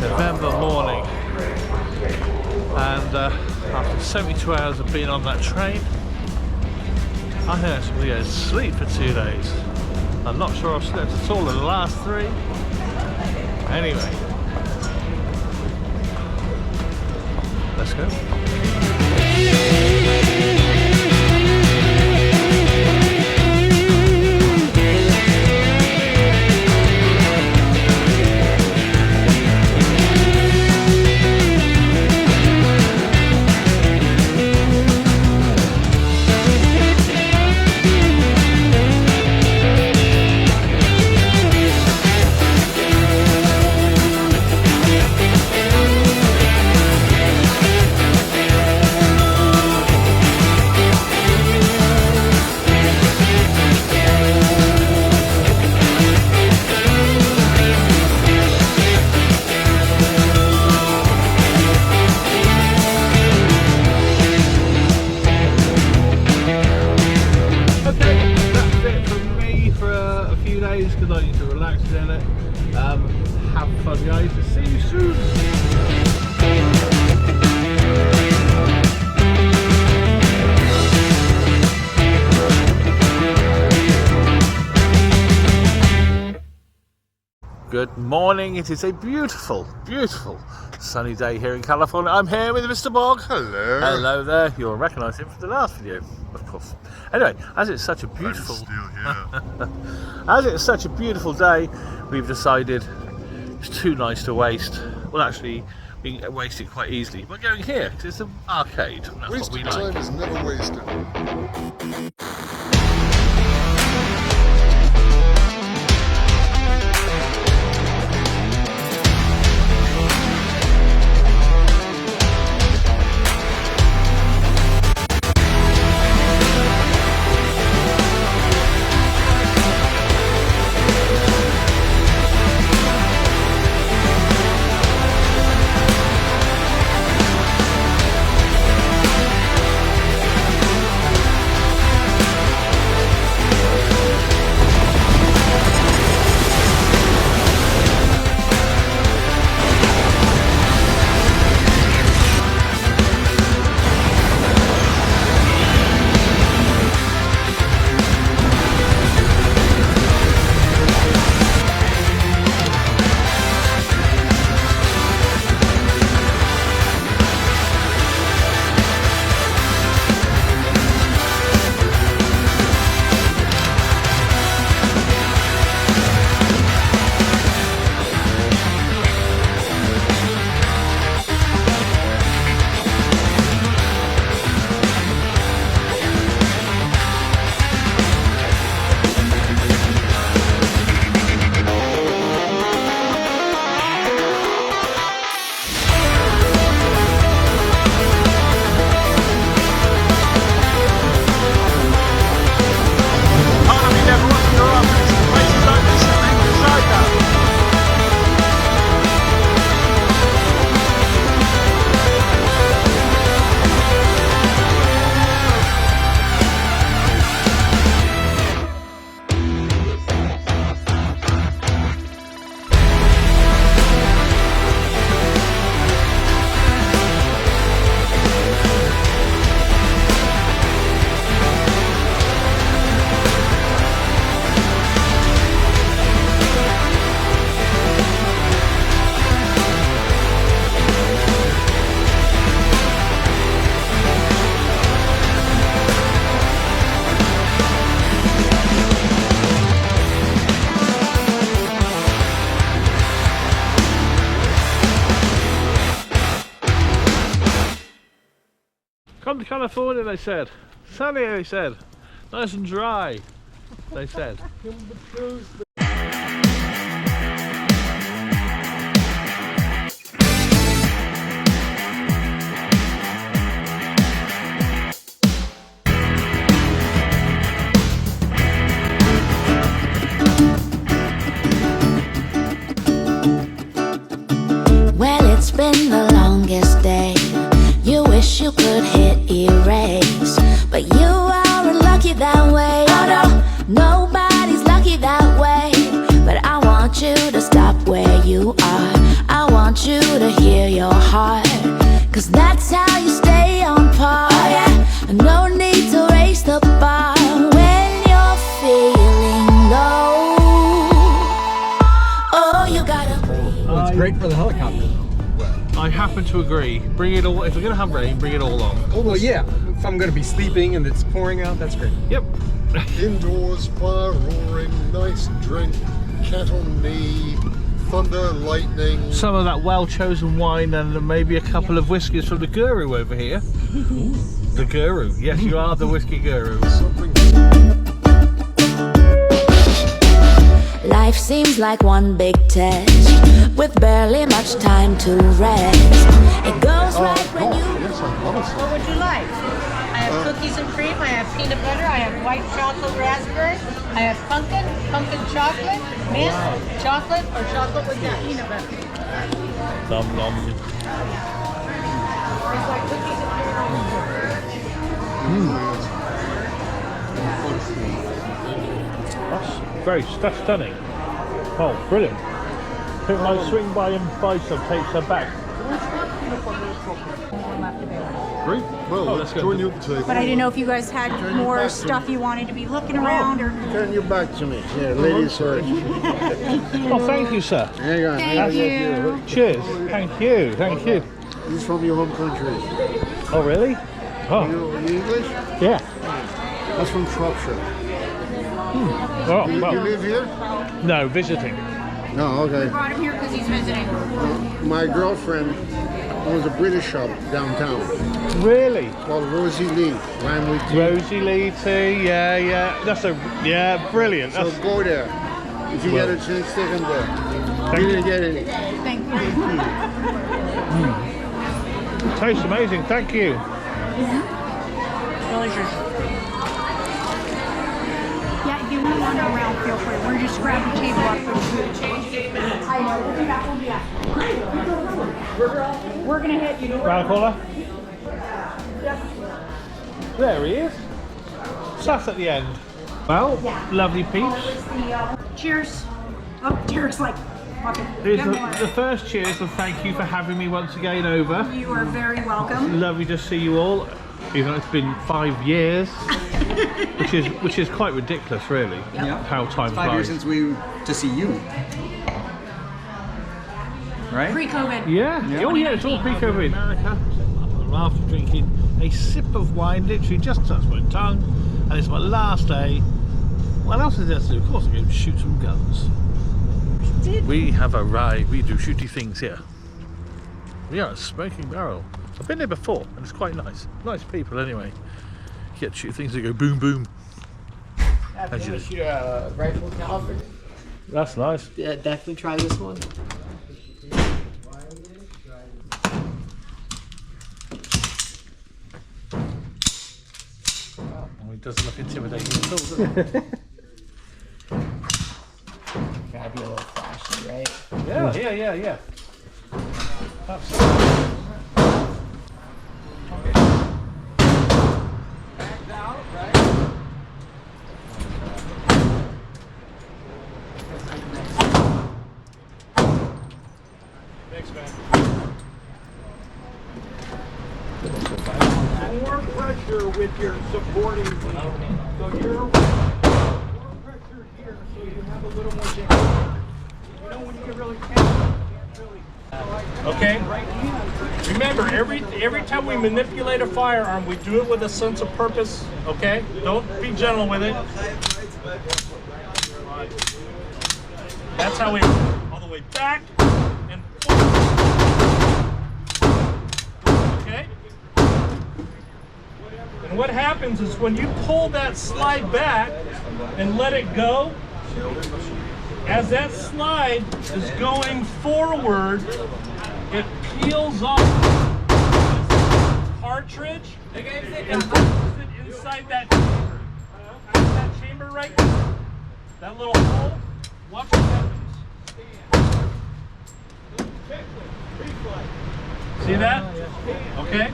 November morning, and after 72 hours of being on that train, I think I'm going to go to sleep for 2 days. I'm not sure I've slept at all in the last 3. Anyway, let's go. Because I need to relax in it. Have fun, guys. See you soon. Good morning. It is a beautiful, beautiful sunny day here in California. I'm here with Mr. Bog. Hello. Hello there. You'll recognise him from the last video, of course. Anyway, as it's such a beautiful, as it's such a beautiful day, we've decided it's too nice to waste. Well, actually, we can waste it quite easily. We're going here because it's an arcade. And that's Wasted what we like. time is never wasted. Come to California, they said. Sunny, they said. Nice and dry, they said. Well, it's been the longest day. You wish you could hit erase, but you aren't lucky that way. Oh no, nobody's lucky that way. But I want you to stop where you are. I want want you to hear your heart, 'cause that's how you stay on par. Oh, yeah. No need to raise the bar when you're feeling low. Oh, you gotta breathe. Well, it's great for the helicopter. I happen to agree. Bring it all. If we're gonna have rain, bring it all on. Oh well, yeah. If I'm gonna be sleeping and it's pouring out, that's great. Yep. Indoors, fire roaring, nice drink, cat on knee, thunder, lightning. Some of that well-chosen wine and maybe a couple of whiskies from the guru over here. The guru. Yes, you are the whiskey guru. Life seems like one big test, with barely much time to rest. It goes right when you... What would you like? I have cookies and cream, I have peanut butter, I have white chocolate raspberry, I have pumpkin chocolate, mint, chocolate, or chocolate with peanut butter. Nom nom. It's like cookies and That's stunning. Oh, brilliant. I think I swing by and buy some, take some back. Great. Well, let's join you at the table. But I didn't know if you guys had more stuff you wanted to be looking around, or... Turn your back to me. Yeah, ladies first. Oh, thank you, sir. Hang on. Thank you. Cheers. Thank you. Thank you. He's from your home country. Oh, really? Oh. You English? Yeah. That's from Shropshire. Oh, you well. live here? No, visiting. No, okay. We brought him here because he's visiting. My girlfriend owns a British shop downtown. Really? It's called Rosie Lee. Lime with tea. Rosie Lee tea, yeah. That's brilliant. So go there. If you get a chance, take him there. You didn't get any. Thank you. Tastes amazing, thank you. Delicious. Yeah, if you want to wander around, feel free. We're just grabbing the table up for the food. I know, we'll be back, We're going to hit you. Round the corner. There he is. That's at the end. Well, lovely peeps. Cheers. Oh, Derek's like, fucking. Here's the first cheers and thank you for having me once again over. You are very welcome. Lovely to see you all. Even though it's been 5 years, which is quite ridiculous, really. Yeah. How time flies. 5 years since we to see you. Right? Pre-COVID. Yeah. Oh yeah, it's all pre-COVID. America. After drinking a sip of wine, literally just touched my tongue, and it's my last day. What else is there to do? Of course, I'm going to shoot some guns. We have arrived. We do shooty things here. We are at Smoking Barrel. I've been there before, and it's quite nice. Nice people, anyway. You get to shoot things that go boom, boom. If you want to shoot a rifle caliber, that's nice. yeah, definitely try this one. Oh, it doesn't look intimidating at all, does it? Gotta be a little flashy, right? Yeah. Absolutely. Thanks, man. More pressure with your supporting team. So you're more pressure here, so you have a little more distance. You know when you get really tense, Okay? Remember, every time we manipulate a firearm, we do it with a sense of purpose, okay? Don't be gentle with it. That's how we all the way back and forward. Okay? And what happens is when you pull that slide back and let it go, as that slide is going forward, it peels off this cartridge and pushes it inside that chamber right there. That little hole. Watch what happens. See that? Okay.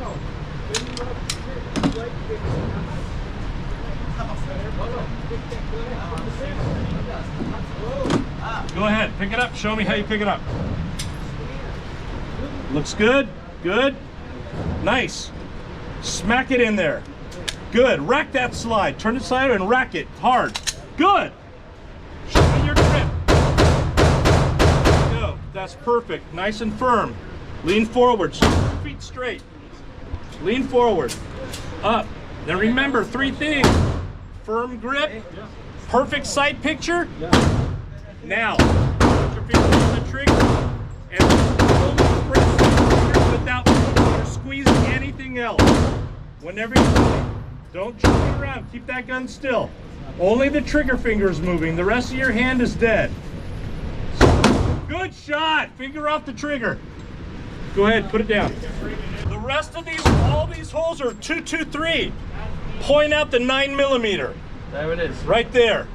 Go ahead, pick it up. Show me how you pick it up. Looks good. Good. Nice. Smack it in there. Good. Rack that slide. Turn it side and rack it hard. Good. Show me your grip. Go. That's perfect. Nice and firm. Lean forward. 2 feet straight. Lean forward. Up. Now remember 3 things. Firm grip. Perfect sight picture. Now, put your finger on the trigger and press the trigger without squeezing anything else. Whenever you do it, don't jerk it around. Keep that gun still. Only the trigger finger is moving. The rest of your hand is dead. Good shot. Finger off the trigger. Go ahead, put it down. The rest of these, all these holes are 223. Point out the 9mm. There it is. Right there.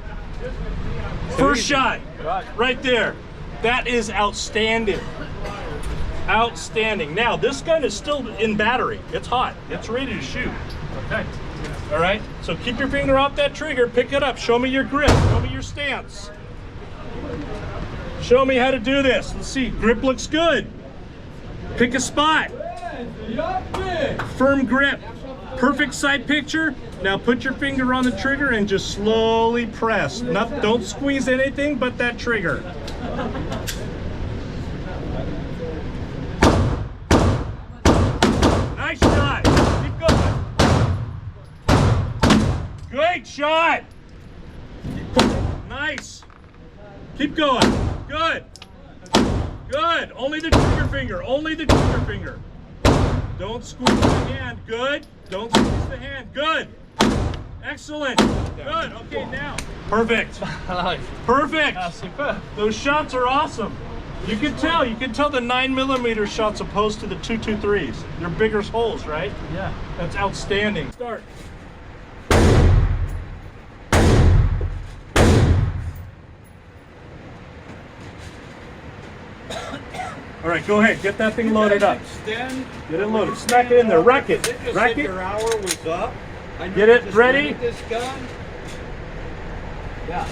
First shot. Right there. That is outstanding. Outstanding. Now, this gun is still in battery. It's hot. It's ready to shoot. Okay. All right. So keep your finger off that trigger. Pick it up. Show me your grip. Show me your stance. Show me how to do this. Let's see. Grip looks good. Pick a spot. Firm grip. Perfect sight picture. Now put your finger on the trigger and just slowly press. Don't squeeze anything but that trigger. Nice shot. Keep going. Great shot. Nice. Keep going. Good. Good. Only the trigger finger. Only the trigger finger. Don't squeeze the hand. Good. Don't squeeze the hand. Good. Excellent. Good. Okay, now. Perfect. Perfect. Those shots are awesome. You can tell the 9mm shots opposed to the 223s. They're bigger holes, right? Yeah. That's outstanding. Start. All right, go ahead. Get that thing loaded up. Get it loaded. Smack it in there. Rack it. Rack it. Your hour was up. Get it ready. This gun. Yeah.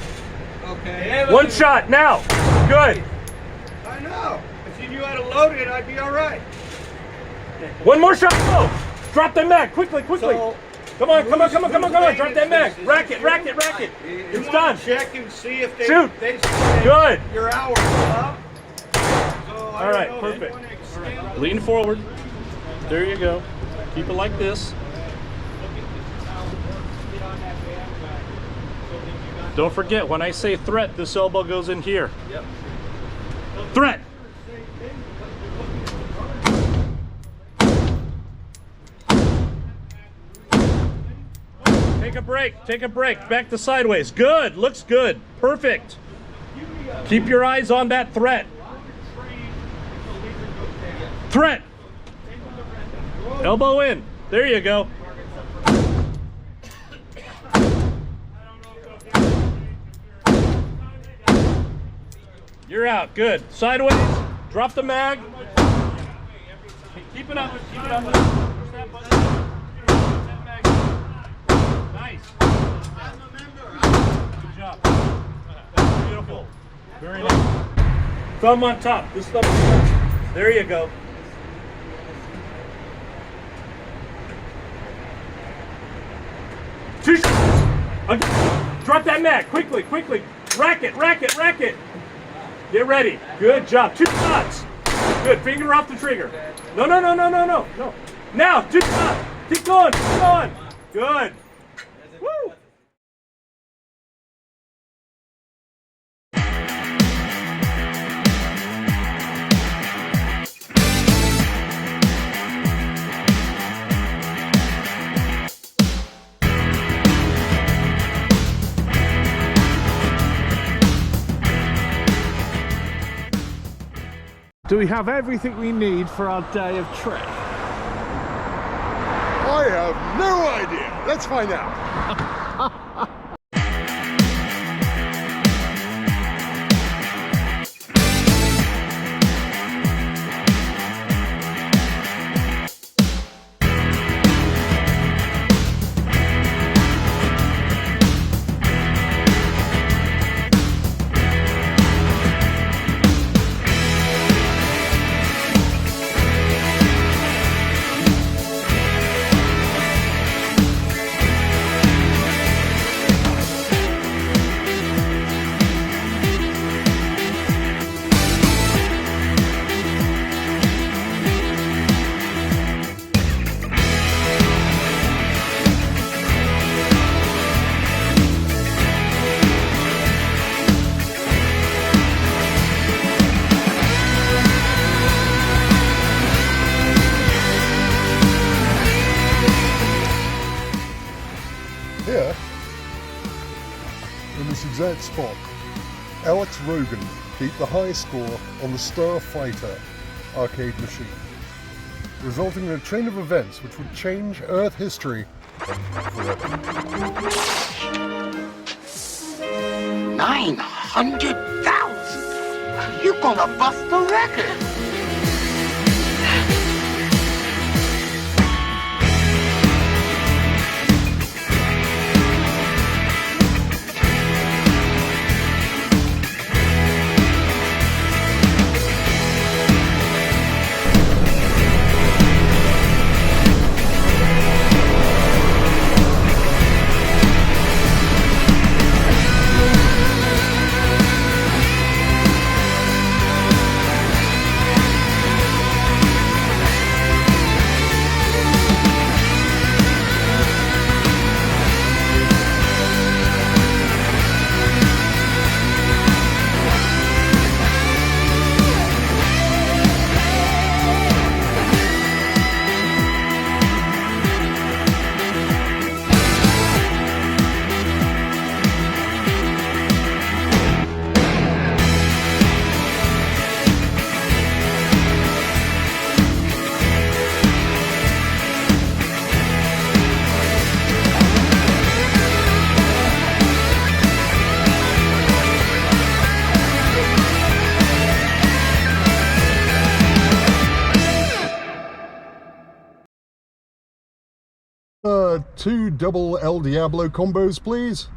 Okay. One shot now. Good. I know. If you knew how to load it, I'd be all right. One more shot. Go. Drop that mag quickly, quickly. So, come on. Drop that mag. Rack it. It's done. Check and see if they shoot. They say Good. Your hour is up. All right, perfect. Lean forward. There you go. Keep it like this. Don't forget, when I say threat, this elbow goes in here. Yep. Threat. Take a break. Take a break. Back to sideways. Good. Looks good. Perfect. Keep your eyes on that threat. Threat. Elbow in. There you go. You're out. Good. Sideways. Drop the mag. Keep it up. Keep it up. Push that button. That mag. Nice. Good job. That's beautiful. Very nice. Thumb on top. This thumb on top. There you go. Drop that mag. Quickly. Rack it. Get ready. Good job. 2 shots. Good. Finger off the trigger. No. Now, 2 shots. Keep going. Good. Woo. Do we have everything we need for our day of trek? I have no idea. Let's find out. spot. Alex Rogan beat the highest score on the Starfighter arcade machine, resulting in a chain of events which would change Earth history forever. 900,000? You're gonna bust the record! Two double El Diablo combos, please.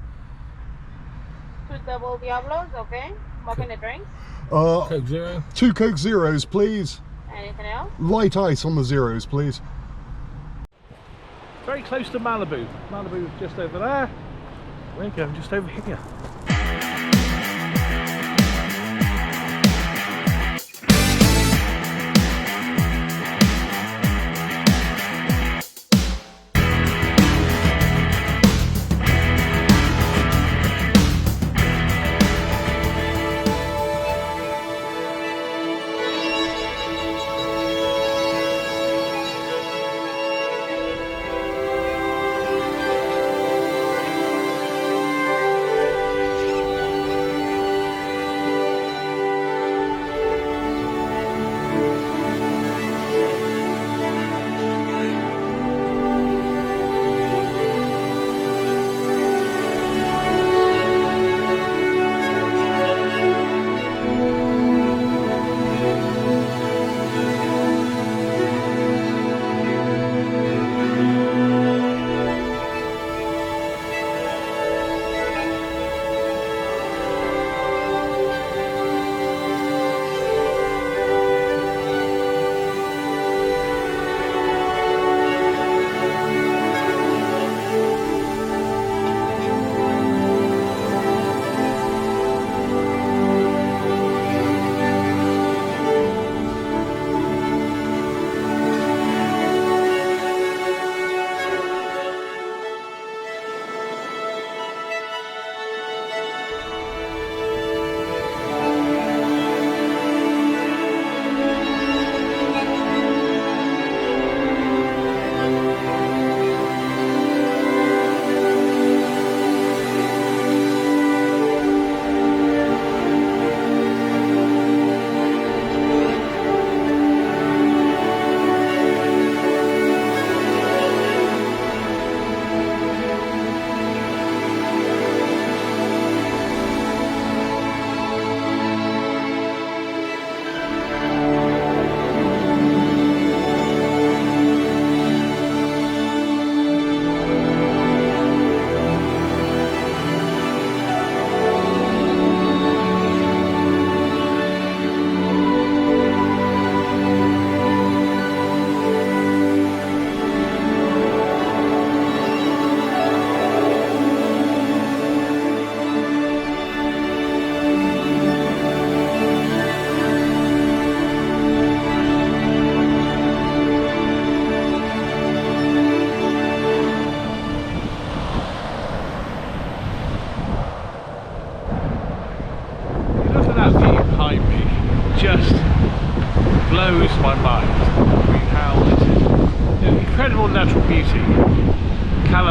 2 double Diablos, okay. What kind of drinks? Coke Zero. 2 Coke Zeros, please. Anything else? Light ice on the zeros, please. Very close to Malibu. Malibu is just over there. There you go, just over here.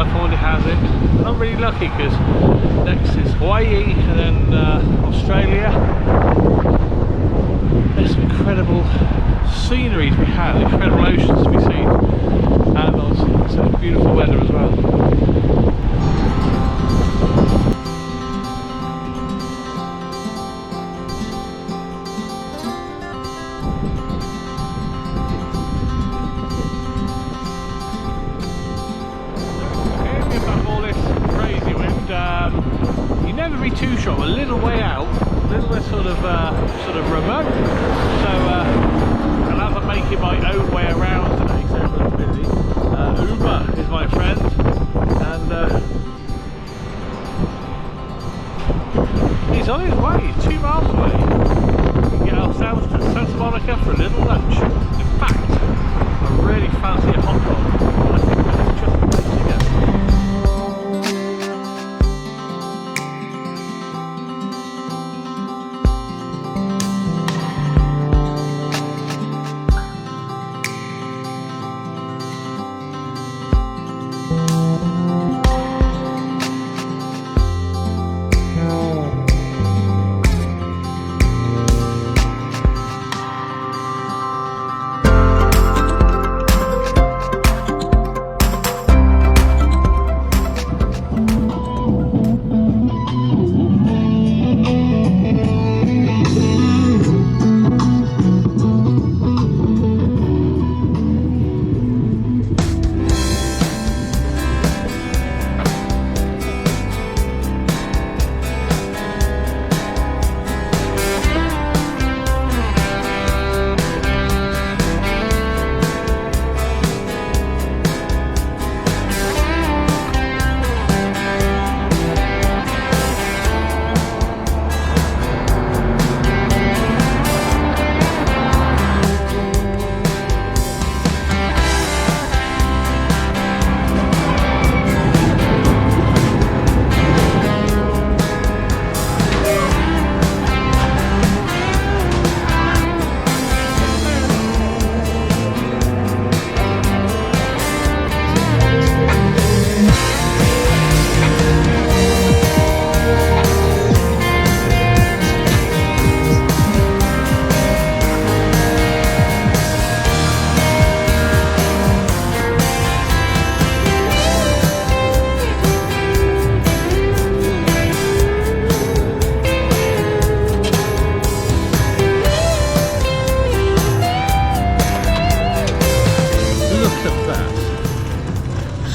Perth already has it. I'm really lucky because next is Hawaii and then Australia. There's some incredible scenery to be had, incredible oceans to be seen, and obviously some beautiful weather as well. You never be too short, a little way out, a little bit sort of remote. So and as I'm making my own way around today, so I'm busy, Uber is my friend, and he's on his way, he's 2 miles away. We can get ourselves to Santa Monica for a little lunch. In fact, I really fancy a hot dog. I think that's just the place to go.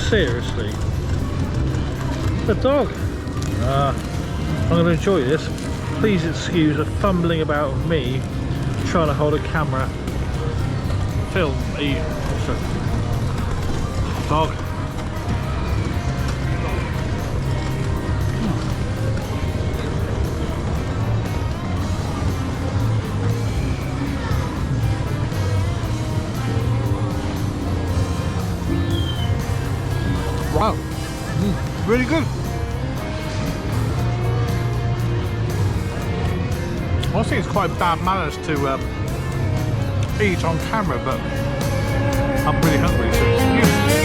Seriously, a dog. I'm going to enjoy this. Please excuse the fumbling about of me trying to hold a camera, film a dog. Wow, really good. I think it's quite bad manners to eat on camera, but I'm really hungry, so excuse me.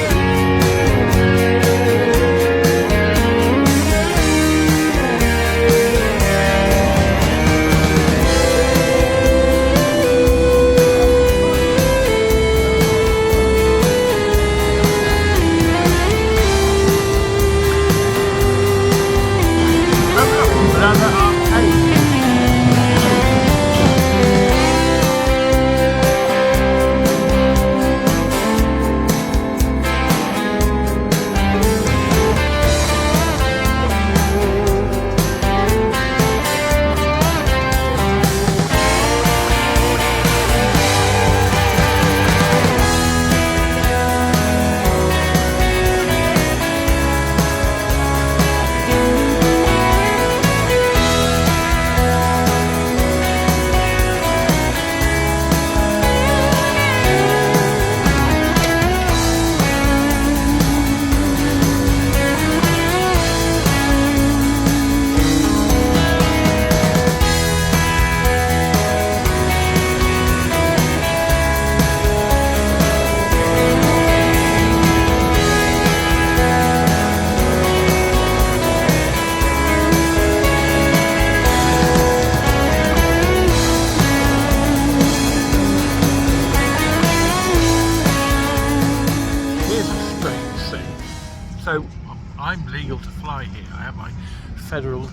to fly here. I have my Federal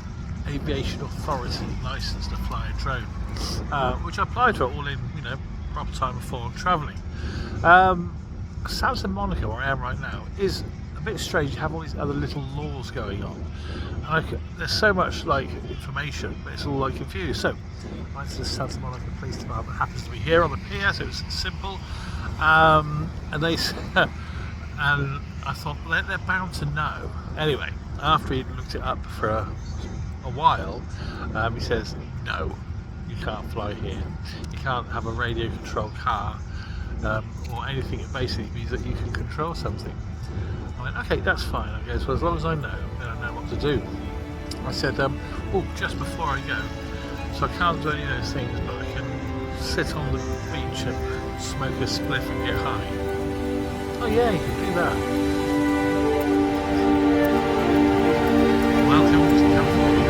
Aviation Authority license to fly a drone, which I applied for all in, you know, proper time before I'm travelling. Santa Monica, where I am right now, is a bit strange. You have all these other little laws going on. There's so much like information, but it's all like confused. So, mine's the Santa Monica Police Department happens to be here on the pier, so it's simple. And they and I thought, well, they're bound to know. Anyway, after he looked it up for a while, he says, no, you can't fly here. You can't have a radio controlled car or anything. It basically means that you can control something. I went, okay, that's fine. I guess, well, as long as I know, then I know what to do. I said, oh, just before I go, so I can't do any of those things, but I can sit on the beach and smoke a spliff and get high. Oh yeah, you can do that. Welcome to California.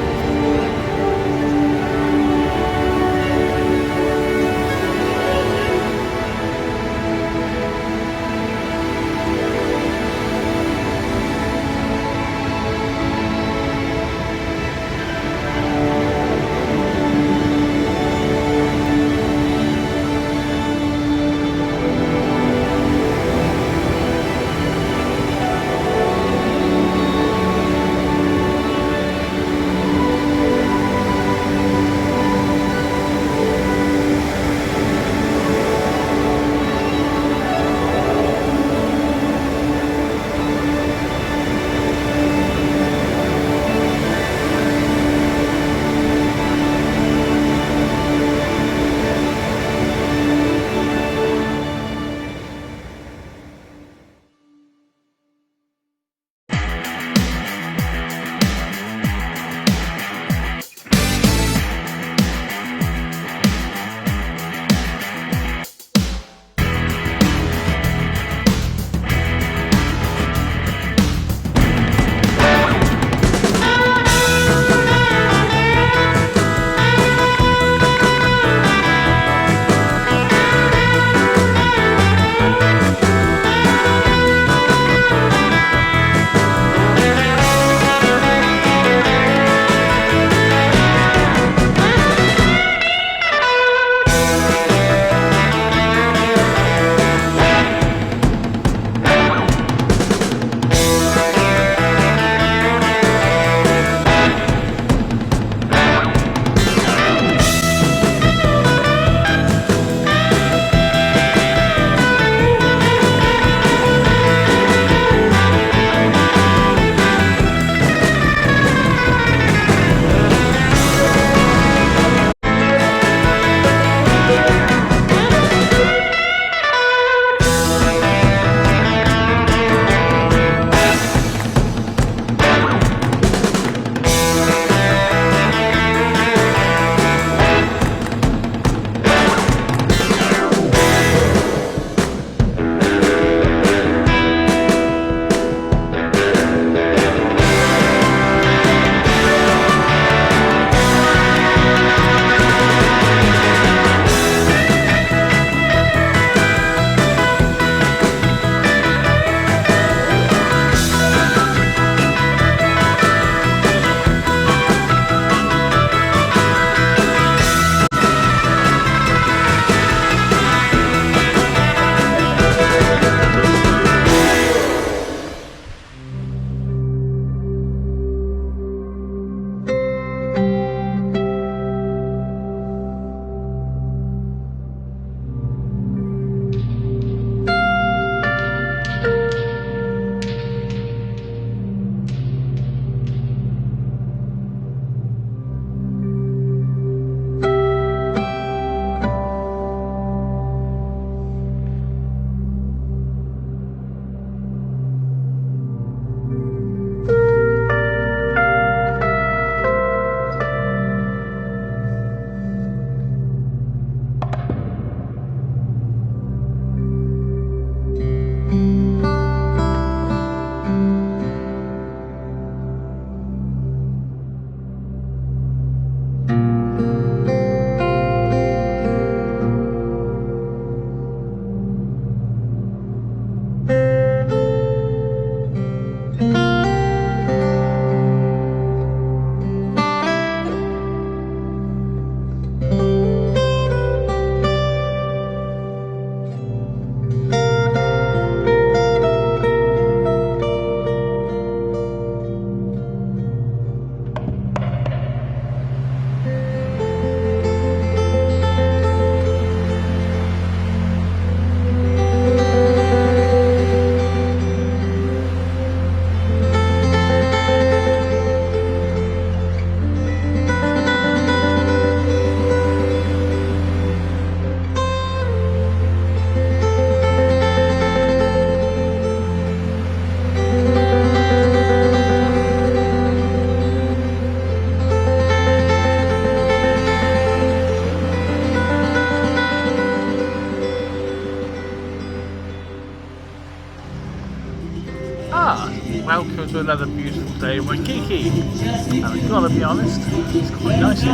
welcome to another beautiful day in Waikiki. And I've got to be honest, it's quite nice here.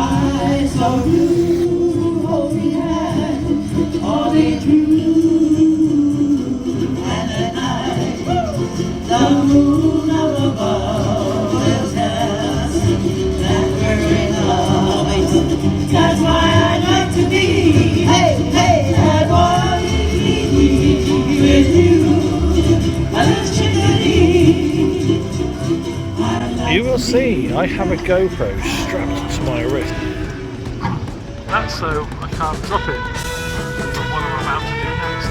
That's why I like to be, hey, hey, that boy with you, a little chickadee. You will see, I have a GoPro strapped to my wrist. That's so I can't drop it from what I'm about to do next.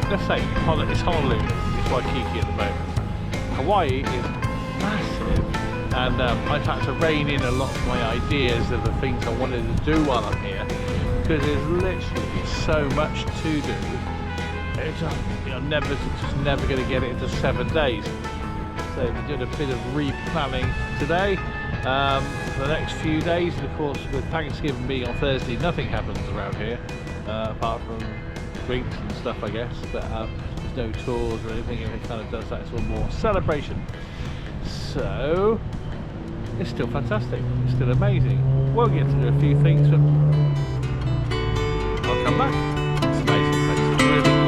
Let's say it's Honolulu, it's Waikiki at the moment. Hawaii is massive, and I've had to rein in a lot of my ideas of the things I wanted to do while I'm here, because there's literally so much to do. It's you're just never going to get it into 7 days. So we're doing a bit of replanning today for the next few days, and of course with Thanksgiving being on Thursday, nothing happens around here apart from drinks and stuff, I guess, but there's no tours or anything, and it kind of does that sort of more celebration. So it's still fantastic, it's still amazing. We'll get to do a few things, but I'll come back. It's amazing, it's really cool.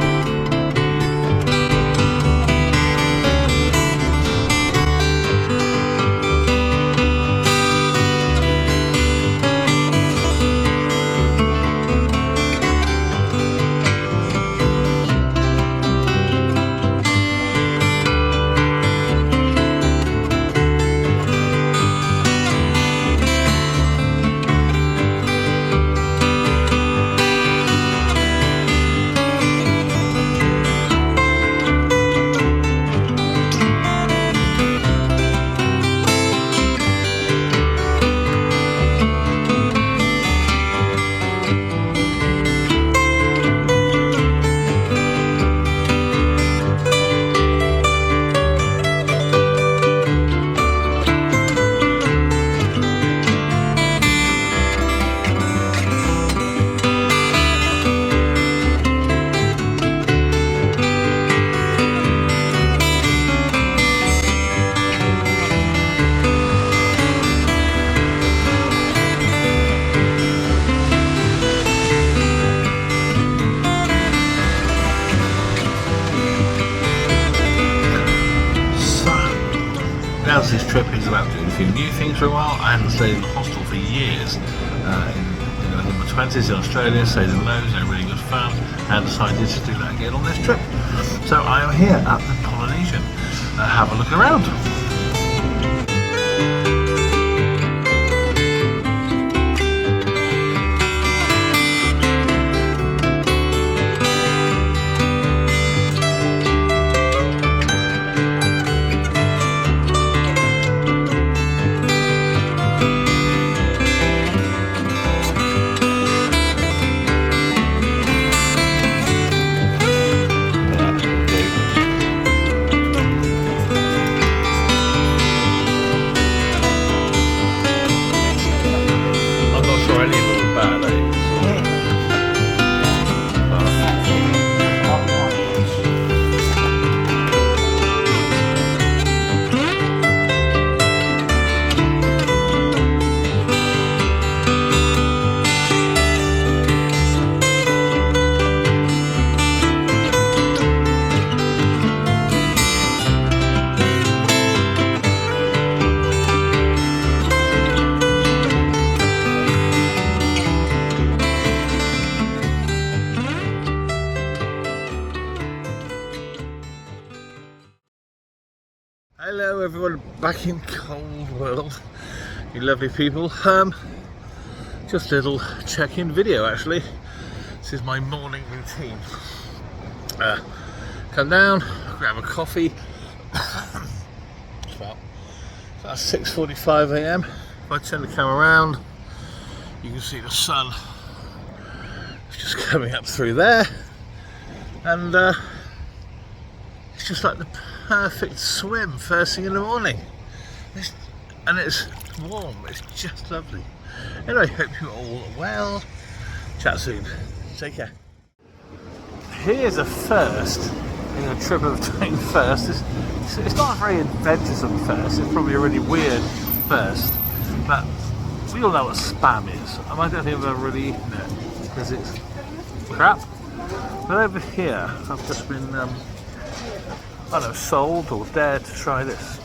few new things for a while. I hadn't stayed in the hostel for years. In my 20s in Australia, stayed in loads, had really good fun, and decided to do that again on this trip. So I am here at the Polynesian. Have a look around. Hello everyone, back in Cold World, you lovely people. Just a little check-in video actually. This is my morning routine. Come down, grab a coffee. It's about 6:45 AM. If I turn the camera around, you can see the sun is just coming up through there, and it's just like the perfect swim first thing in the morning. And it's warm, it's just lovely. Anyway, hope you're all well. Chat soon. Take care. Here's a first in a trip of doing first. It's not a very adventuresome first, it's probably a really weird first. But we all know what spam is. I don't think I've ever really eaten it because it's crap. But over here, I've just been I don't know, sold or dared to try this.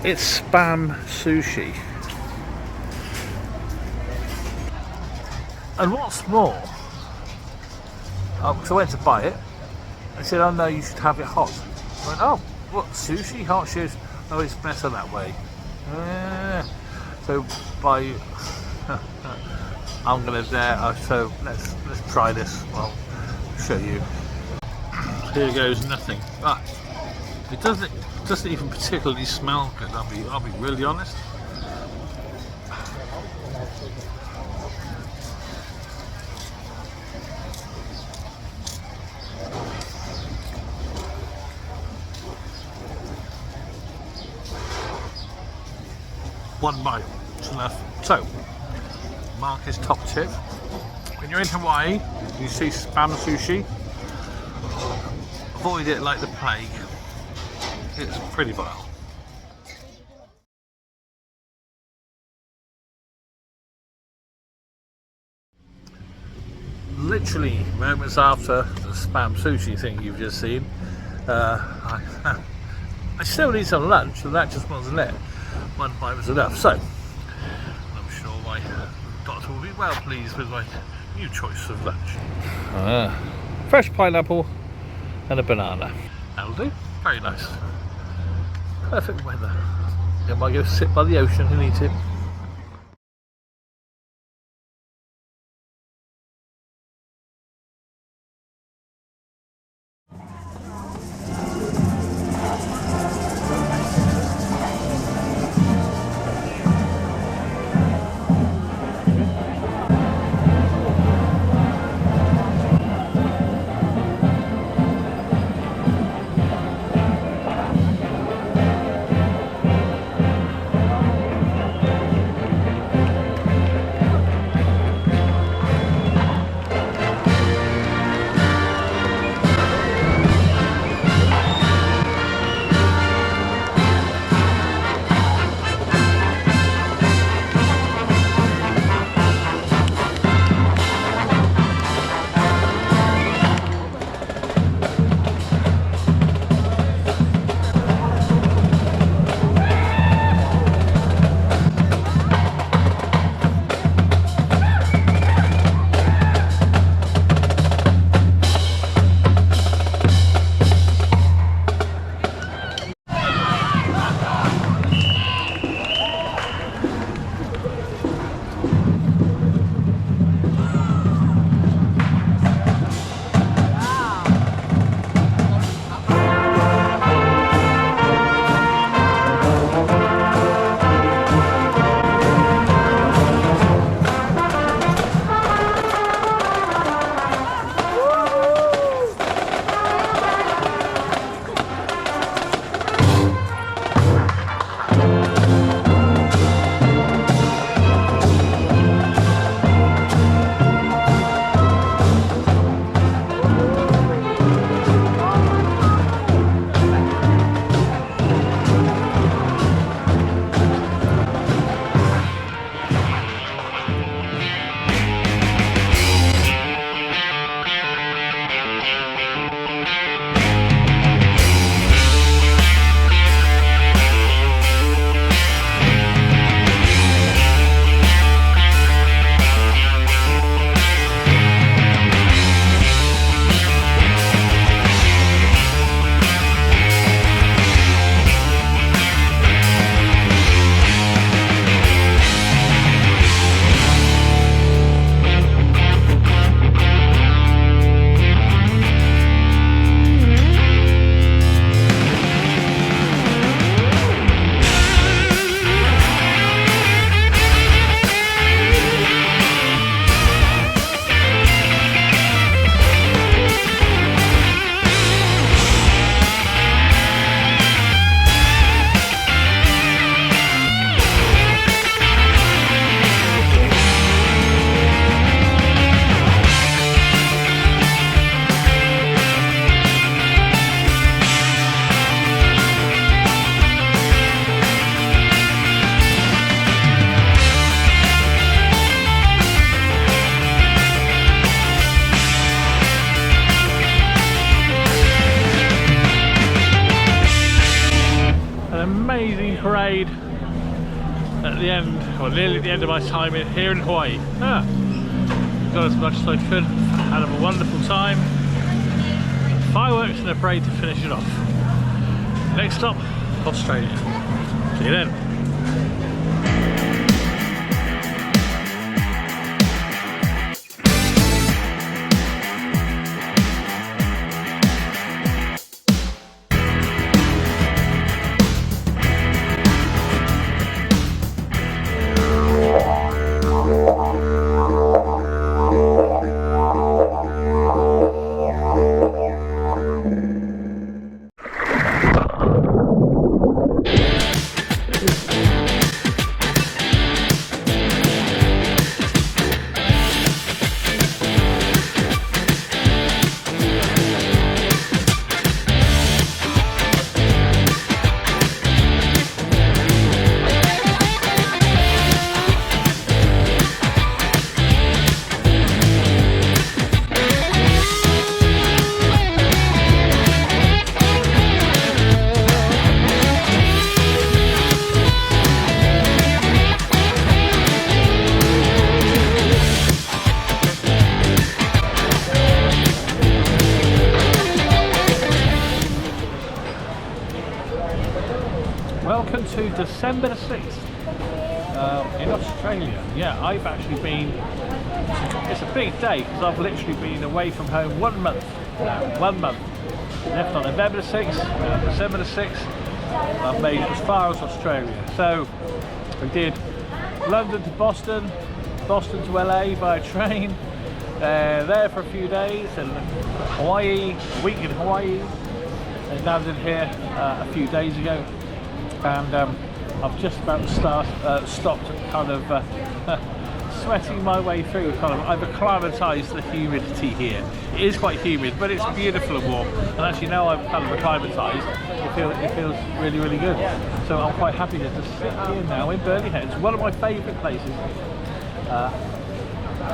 It's spam sushi. And what's more, because I went to buy it, they said, oh no, you should have it hot. I went, oh, what, sushi? Hot shoes? Oh, it's better that way. So by I'm gonna dare. So let's try this. I'll show you. Here goes nothing. It doesn't even particularly smell good. I'll be really honest. One bite, it's enough. So, Marcus top tip. When you're in Hawaii, you see spam sushi. Avoid it like the plague. It's pretty vile. Literally moments after the spam sushi thing you've just seen, I still need some lunch, and that just wasn't it. One bite was enough. So I'm sure my doctor will be well pleased with my new choice of lunch. Fresh pineapple and a banana. That'll do. Very nice. Perfect weather. I might go sit by the ocean and eat it. stayed at the end, or nearly at the end of my time here in Hawaii. Got as much as I could, had a wonderful time. Fireworks and a parade to finish it off. Next stop, Australia. See you then. Welcome to December the 6th in Australia. Yeah, I've actually been, it's a big day because I've literally been away from home 1 month now, 1 month. Left on November the 6th, December the 6th, I've made it as far as Australia. So we did London to Boston, Boston to LA by train, there for a few days, and Hawaii, a week in Hawaii, and landed here a few days ago. And I've just about stopped kind of sweating my way through. I've acclimatised the humidity here. It is quite humid, but it's beautiful and warm. And actually now I've kind of acclimatised, it feels really, really good. So I'm quite happy to just sit here now in Birmingham. It's one of my favourite places.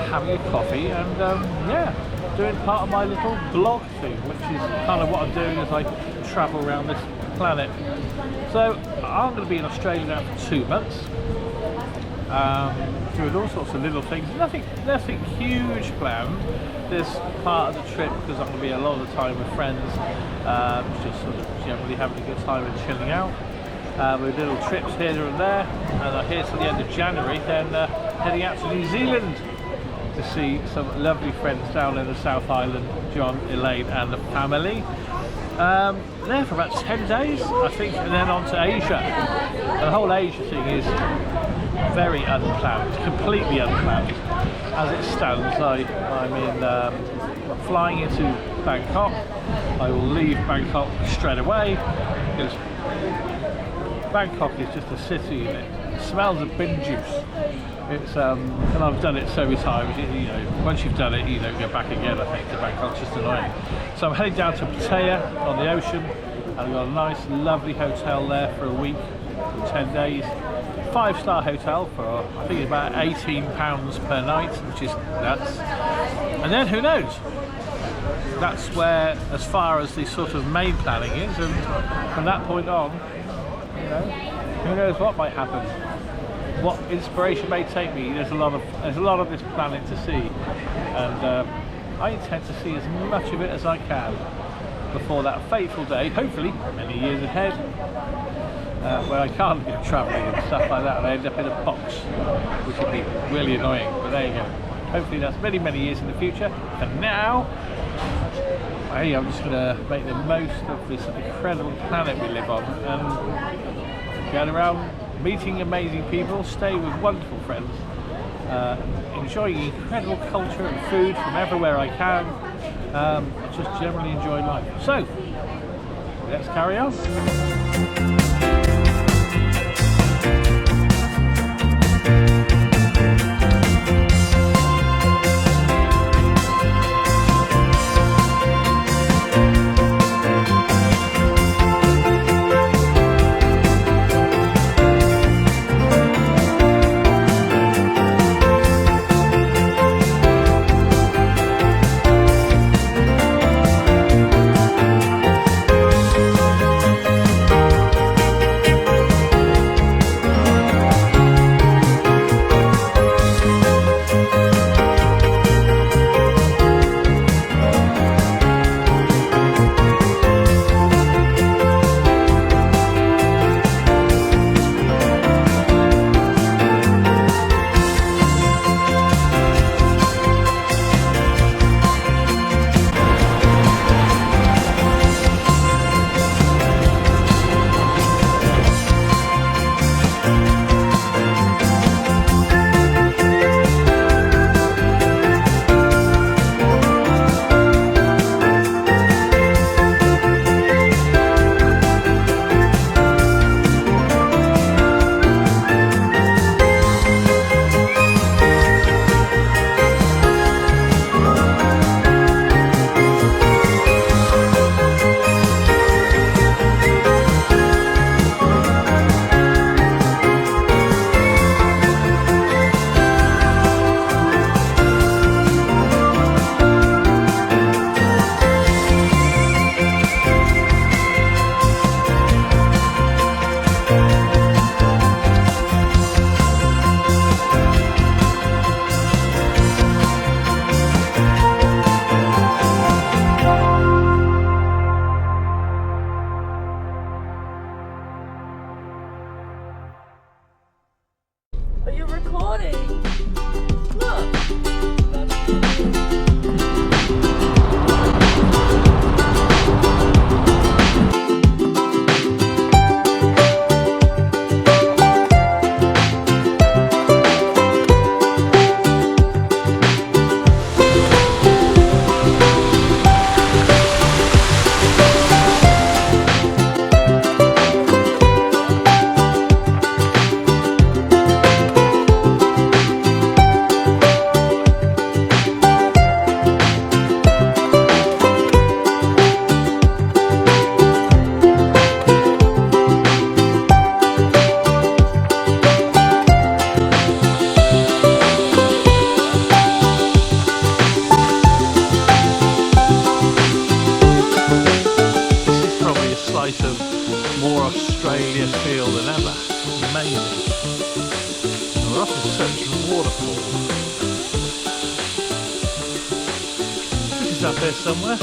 Having a coffee and yeah, doing part of my little blog thing, which is kind of what I'm doing as I travel around this planet. So I'm going to be in Australia now for 2 months, doing all sorts of little things. Nothing huge planned this part of the trip because I'm going to be a lot of the time with friends, just sort of generally having a good time and chilling out. With little trips here and there, and I'm here till the end of January, then heading out to New Zealand to see some lovely friends down in the South Island, John, Elaine and the family. There for about 10 days, I think, and then on to Asia. And the whole Asia thing is very unplanned, completely unplanned. As it stands, I'm flying into Bangkok. I will leave Bangkok straight away because Bangkok is just a city that smells of bin juice. It's and I've done it so many times. You know, once you've done it, you don't go back again. I think to Bangkok's just annoying. So I'm heading down to Pattaya on the ocean, and I've got a nice, lovely hotel there for a week, for 10 days. 5-star hotel for I think it's about £18 per night, which is nuts. And then who knows? That's where, as far as the sort of main planning is, and from that point on, you know, who knows what might happen. What inspiration may take me. There's a lot of this planet to see, and I intend to see as much of it as I can before that fateful day, hopefully many years ahead, where I can't go travelling and stuff like that and I end up in a box, which would be really annoying, but there you go. Hopefully that's many, many years in the future. For now, hey, I'm just going to make the most of this incredible planet we live on and get around meeting amazing people, stay with wonderful friends, enjoying incredible culture and food from everywhere I can, just generally enjoy life. So, let's carry on. dreamier feel than ever. Amazing. And we're off to such waterfalls. It's up there somewhere.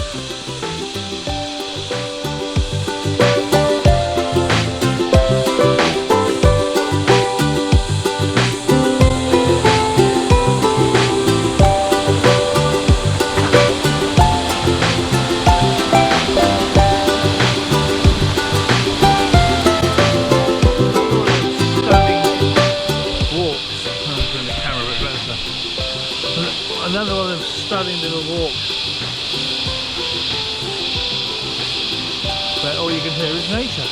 Another one of them stunning little walks where all you can hear is nature.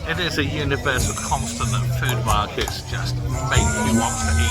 It is a universal constant that food markets just make you want to eat.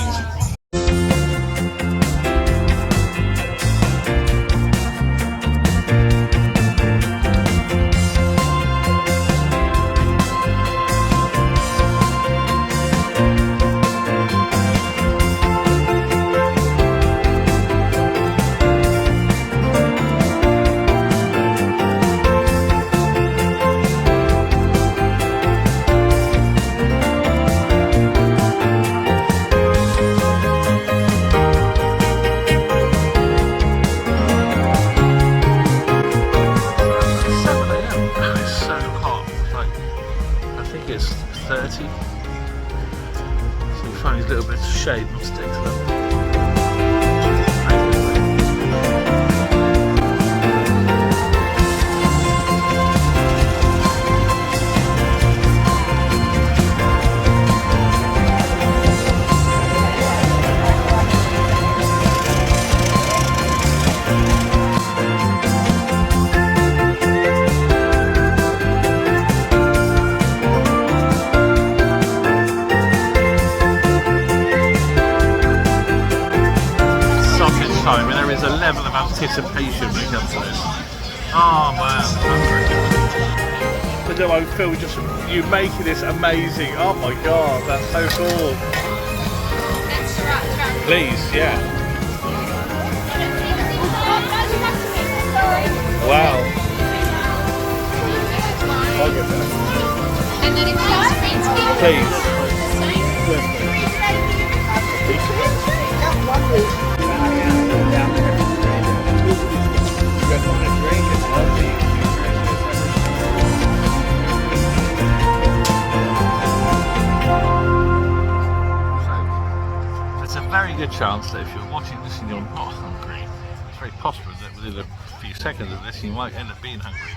It's 30, so you find these little bits of shade and stick to them. Time, and there is a level of anticipation when it comes to this. Oh man, I'm hungry. But no, I feel just you making this amazing. Oh my god, that's so cool. Please, yeah. Wow. I'll get that. Please. There's a very good chance that if you're watching this and you're not hungry, it's very possible that within a few seconds of this you might end up being hungry.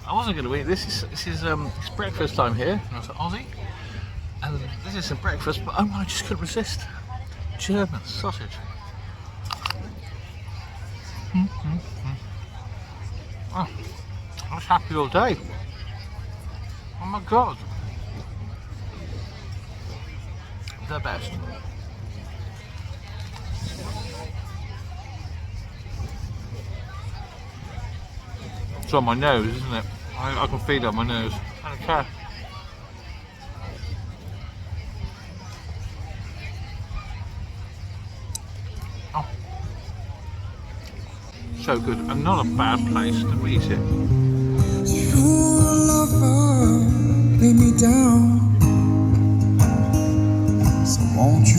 I wasn't going to eat this. It's breakfast time here. I was at Aussie, and this is some breakfast. But oh, I just couldn't resist. German sausage. Oh, I was happy all day. Oh my god. The best. It's on my nose, isn't it? I can feel it on my nose. I don't care. Oh. So good, and not a bad place to eat it. You're a lover, lay me down. So won't you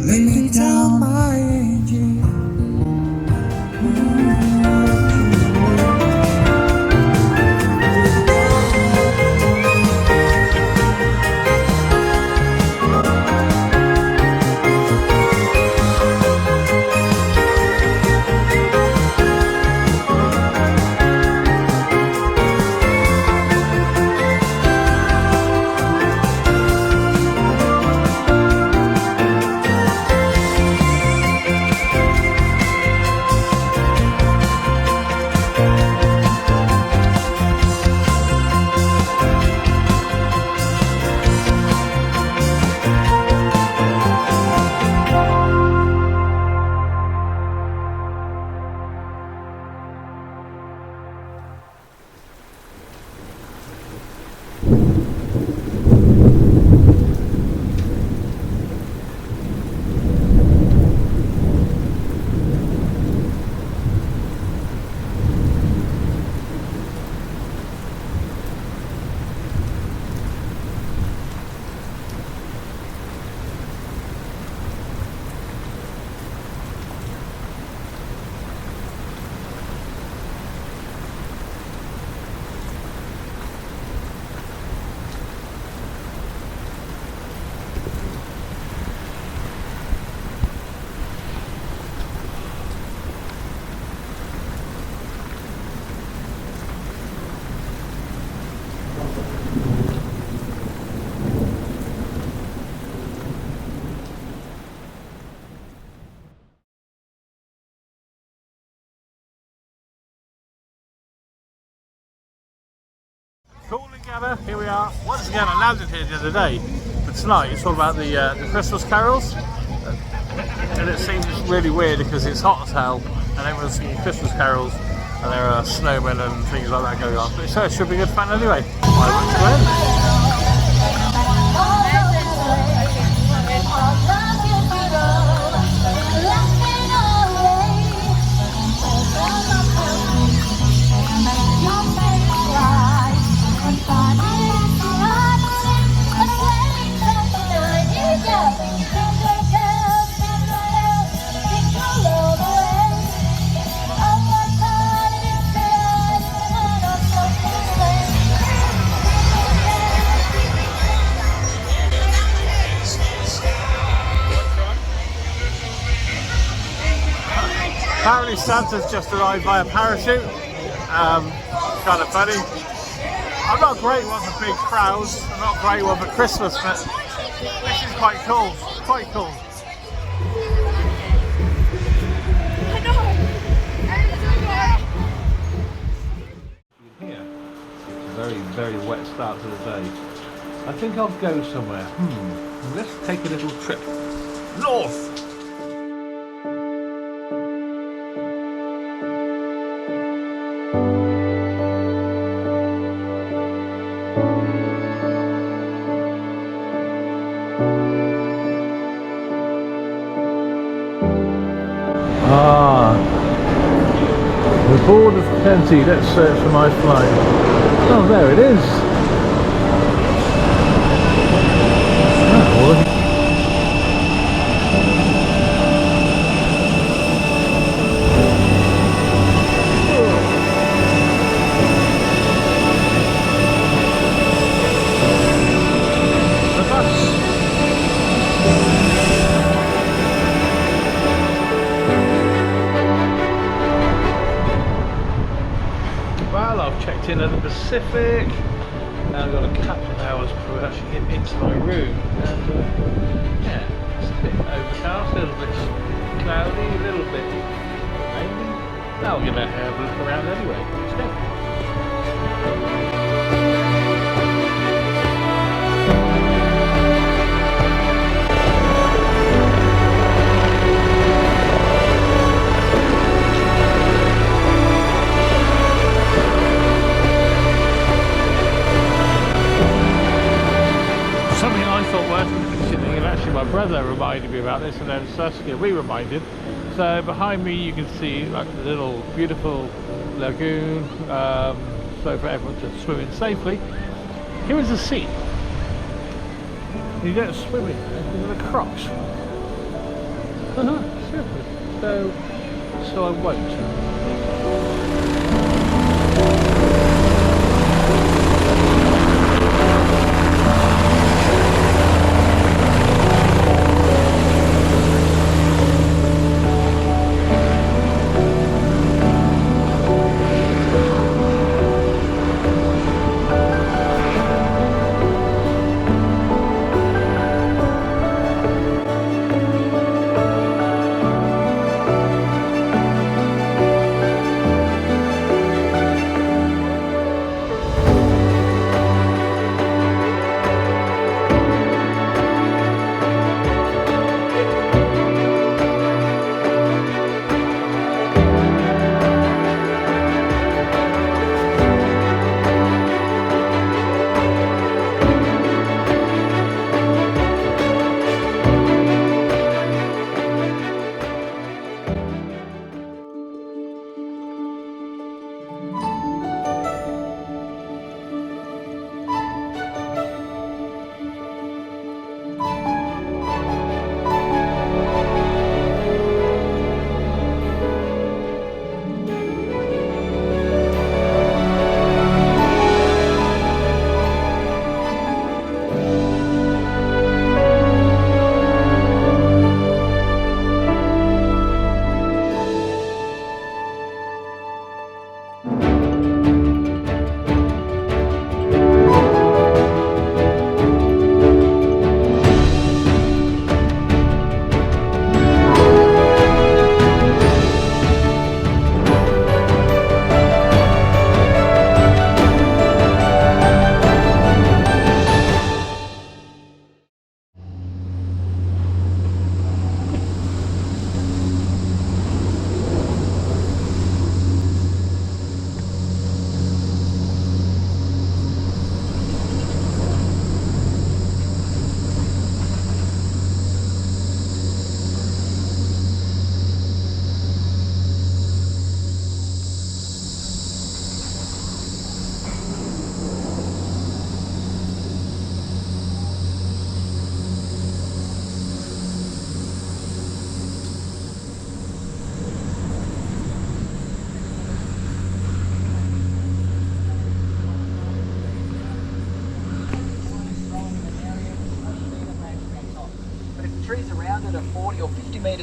lay me down, my angel. Here we are. Once again, I landed here the other day, but tonight it's all about the Christmas carols, and it seems really weird because it's hot as hell, and everyone's singing Christmas carols, and there are snowmen and things like that going on. But it should be good fun anyway. I went to end. Apparently Santa's just arrived by a parachute. Kind of funny. I'm not great one for big crowds. I'm not great one for Christmas, but this is quite cool. Quite cool. Here, very, very wet start to the day. I think I'll go somewhere. Let's take a little trip north. The board of plenty. Let's search for my flight. Oh, there it is. Oh, in at the Pacific. Now I've got a couple of hours before I actually get into my room, and yeah, it's a bit overcast, a little bit cloudy, a little bit rainy. Now we're going to have a look around anyway. Let's go. My brother reminded me about this, and then Saskia re-reminded. So behind me you can see like a little beautiful lagoon, so for everyone to swim in safely. Here is the sea. You don't swim in there because of the crocs. Seriously. So I won't.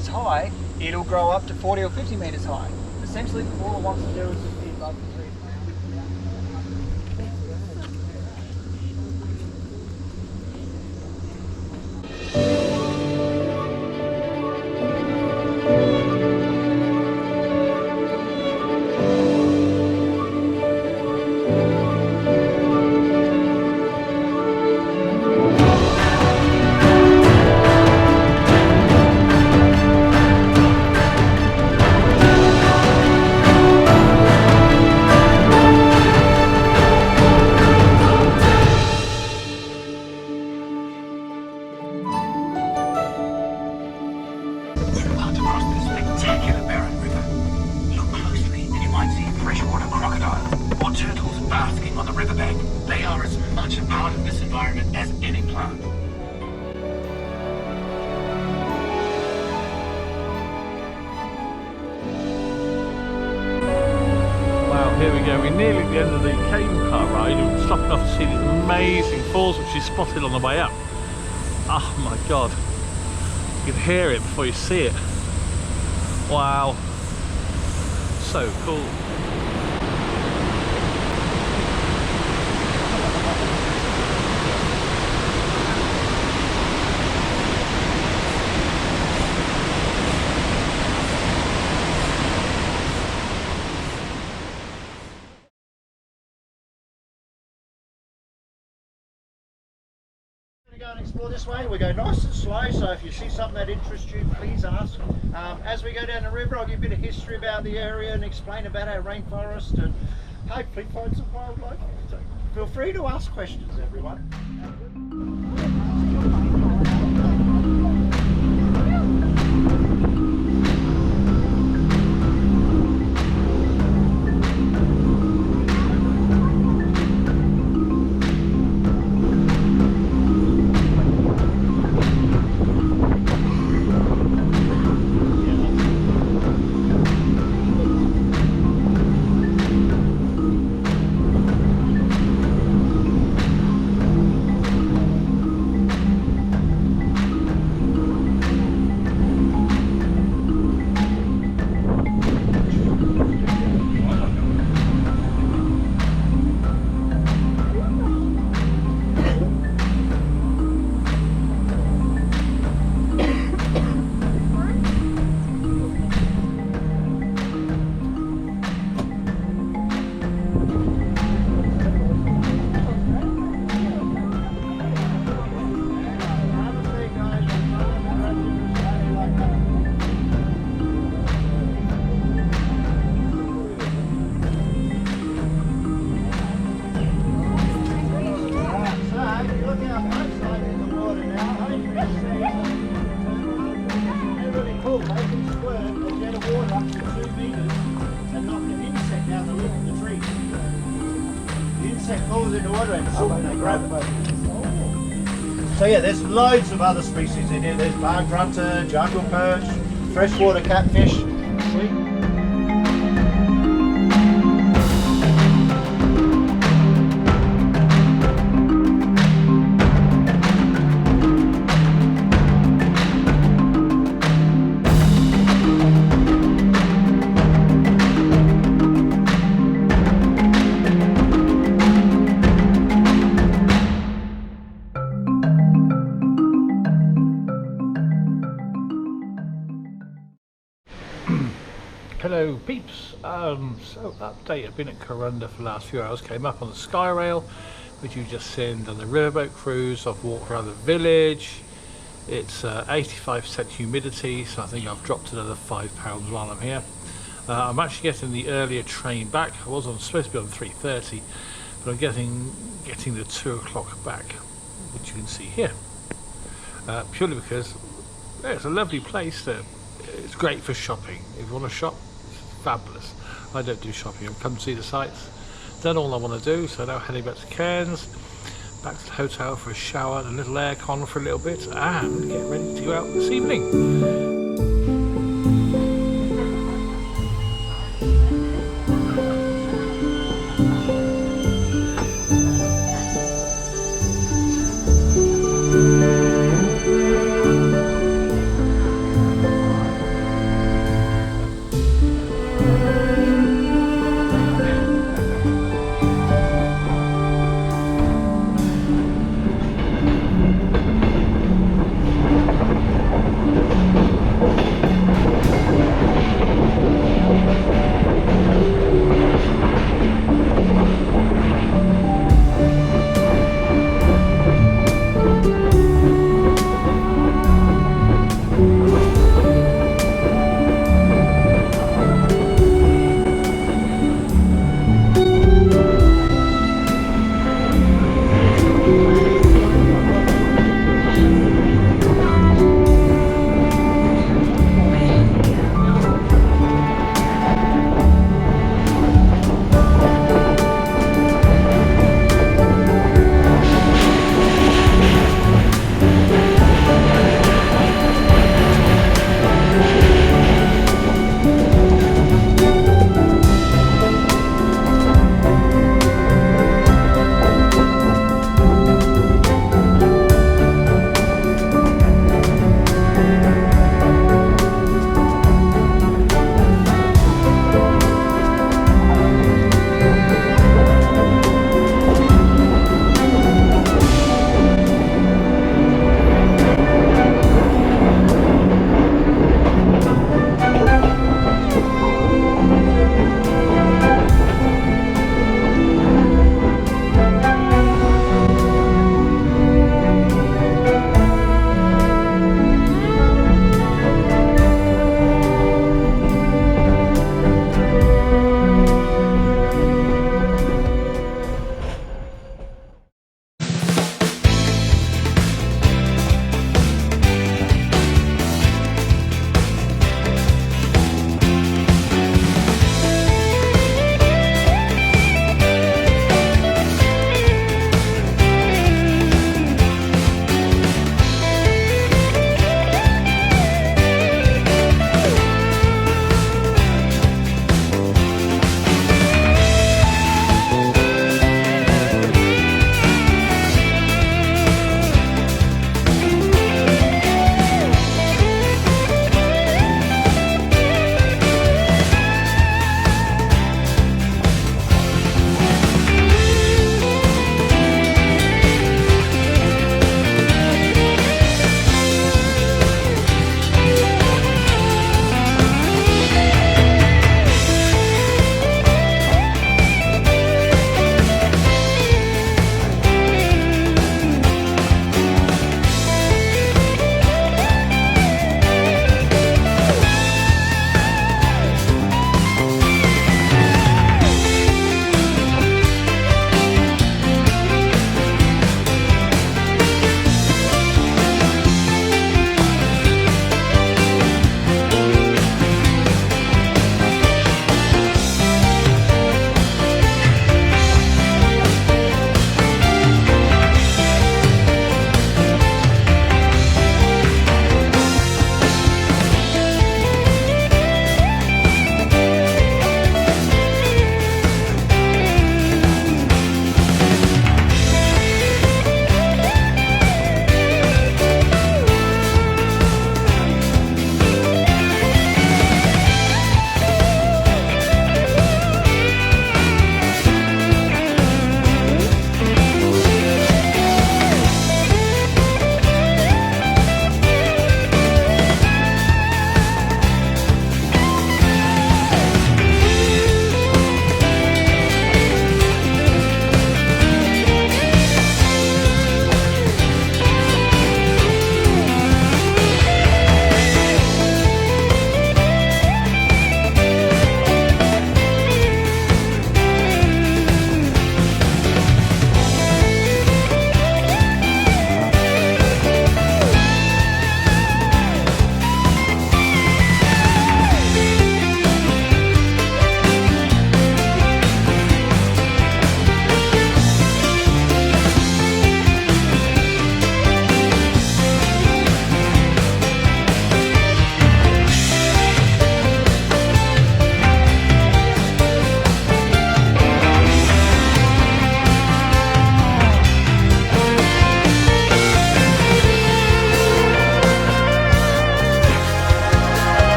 metres high, it'll grow up to 40 or 50 metres high. Essentially, all it wants to do is just be above the tree. Here we go, we're nearly at the end of the cable car ride and we're stopping off to see these amazing falls which you spotted on the way up. Oh my god, you can hear it before you see it. Wow, so cool. Go and explore this way. We go nice and slow, so if you see something that interests you, please ask. As we go down the river, I'll give a bit of history about the area and explain about our rainforest and hopefully find some wildlife. So feel free to ask questions, everyone. So yeah, there's loads of other species in here. There's bark grunter, jungle perch, freshwater catfish. Sweet. Hello peeps, so update, I've been at Corunda for the last few hours, came up on the Sky Rail, which you just seen, done the riverboat cruise, I've walked around the village, it's 85% humidity, so I think I've dropped another £5 while I'm here. I'm actually getting the earlier train back. I was supposed to be on 3:30, but I'm getting the 2 o'clock back, which you can see here, purely because it's a lovely place there. It's great for shopping. If you want to shop, it's fabulous. I don't do shopping. I've come to see the sights, done all I want to do, so now heading back to Cairns, back to the hotel for a shower and a little aircon for a little bit, and get ready to go out this evening.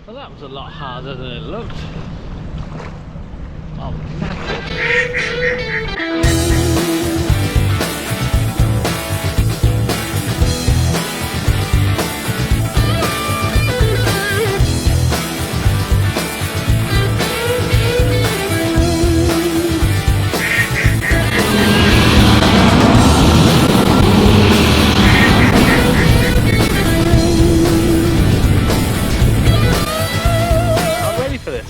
Well, that was a lot harder than it looked. Oh, I'm ready for this.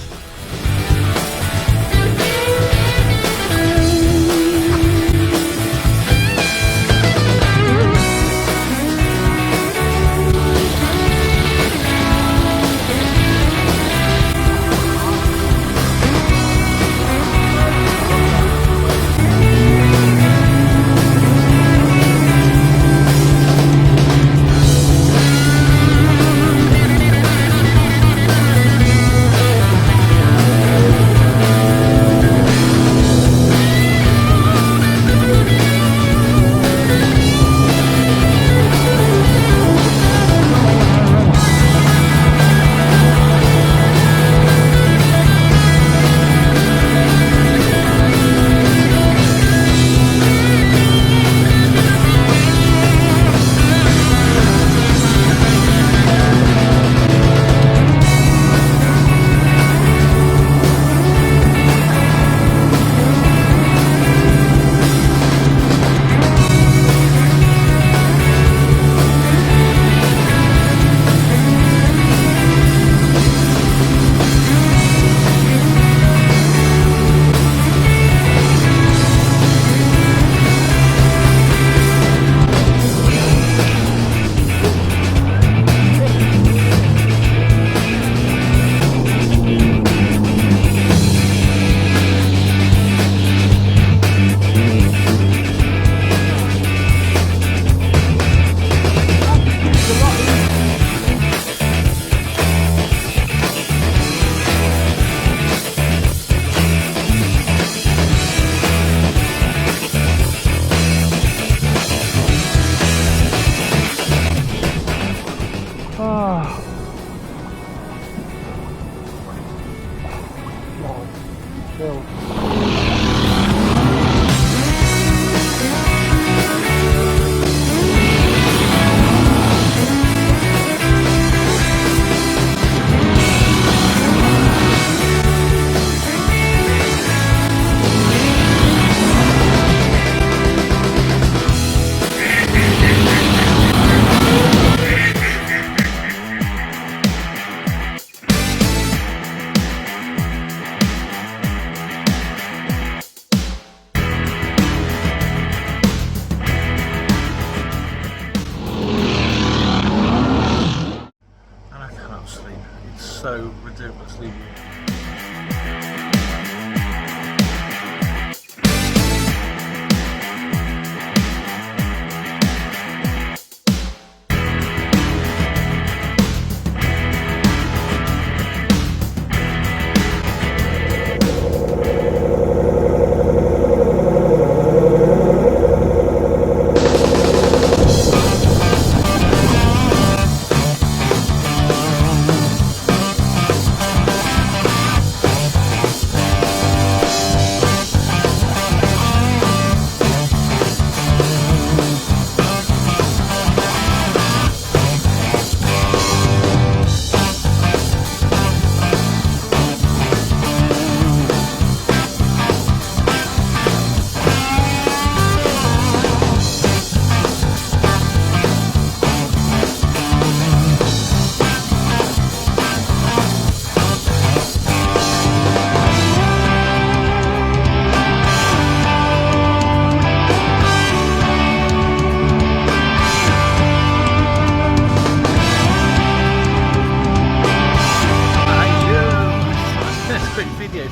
So ridiculously.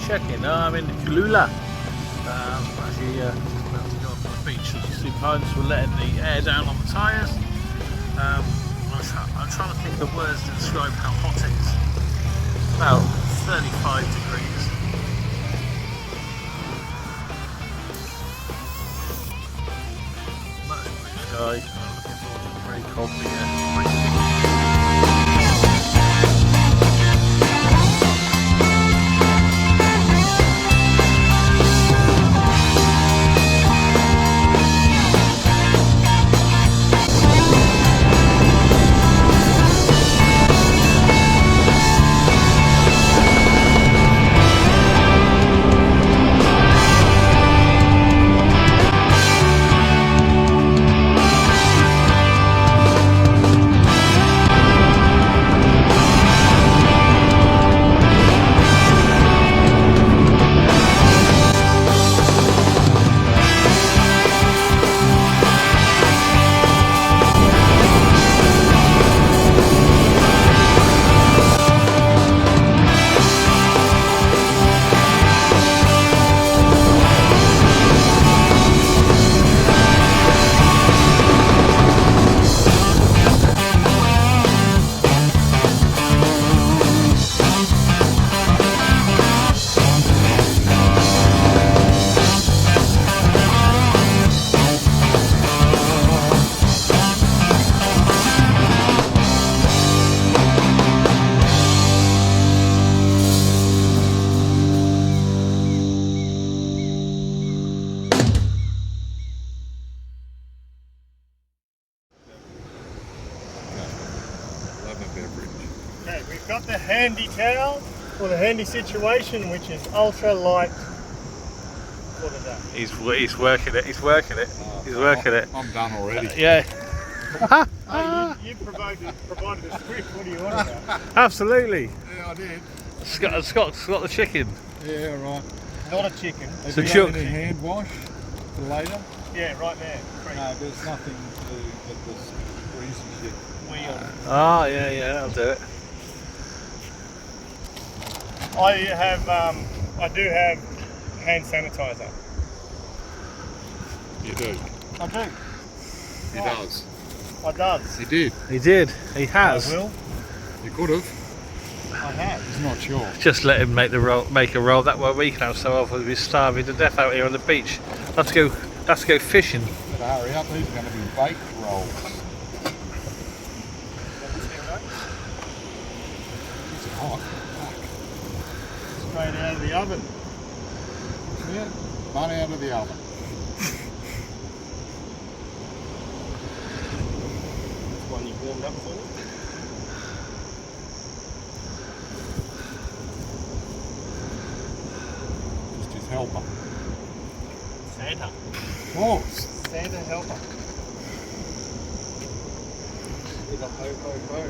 Check-in. I'm in Kulula. Actually, just about to go up on the beach. As you see behind us, we're letting the air down on the tyres. I'm trying to think of words to describe how hot it is. About 35 degrees. Much blue sky. I'm looking forward to a very cold beer. got the handy towel or the handy situation, which is ultra light for the day. He's working it. He's working it. He's working it. I'm done already. Yeah. You provided the script. What do you want about? Absolutely. Yeah, I did. Scott's got the chicken. Yeah, right. Not a chicken. Have So you Chuck- got any hand wash for later? Yeah, right there. No, there's nothing to get this greasy shit. Oh, yeah, that'll do it. I do have hand sanitizer. You do. I do. He does. I does. He did. He did. He has. I will. You could have. I have. He's not sure. Just let him make a roll. That way we can have so often we're starving to death out here on the beach. Let's go fishing. Better hurry up. These are going to be baked rolls. It's hot. Straight out of the oven. Yeah, money out of the oven. This one you warmed up for me. Just his helper. Santa. Close. Santa helper. With a ho ho ho.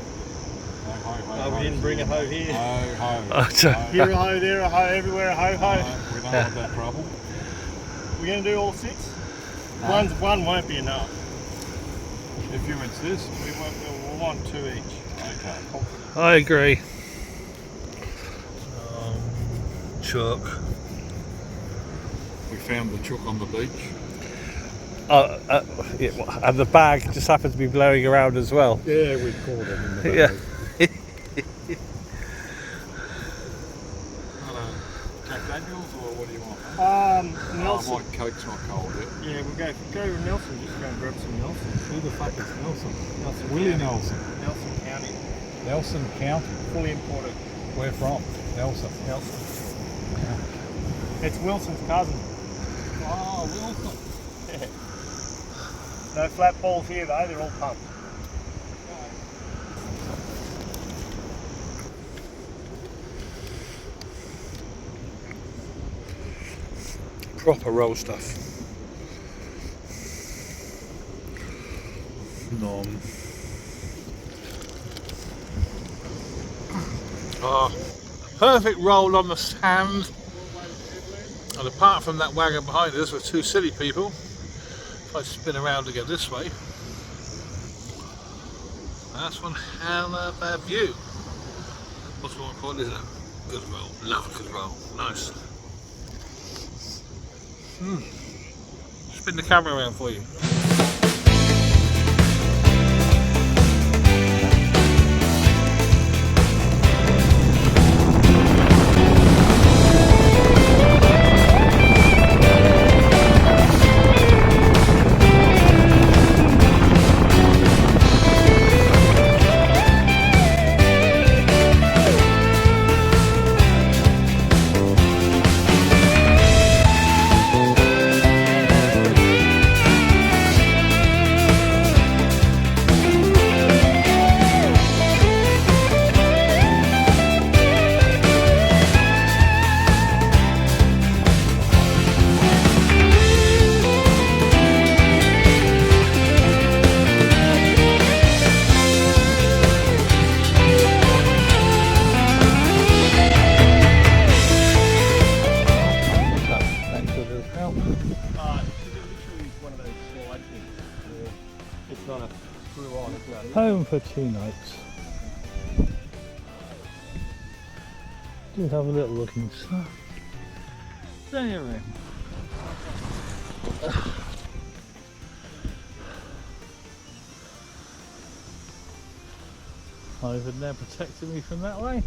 No, we didn't bring a hoe here. Ho, ho. Here a hoe, there a hoe, everywhere a ho ho. We don't want that trouble. We're going to do all 6? No. One won't be enough. If you insist. We'll want 2 each. Okay. I agree. Chuck. We found the chook on the beach. And the bag just happened to be blowing around as well. Yeah, we caught it in the bag. Yeah. Jack Daniels, or what do you want? Nelson. My Coke's not cold yet. Yeah, we'll go to Nelson. Just go and grab some Nelson. Who the fuck is Nelson? Willie Nelson. Nelson County. Nelson County. Fully imported. Where from? Nelson. Nelson. It's Wilson's cousin. Oh, Wilson. Yeah. No flat balls here though, they're all pumped. Proper roll stuff. Nom. Perfect roll on the sand. And apart from that wagon behind us with 2 silly people, if I spin around to go this way, that's one hell of a view. What's more important is a good roll. Love a good roll. Nice. Spin the camera around for you. Home for 2 nights. Do have a little look inside. There you're in. Over there protecting me from that way.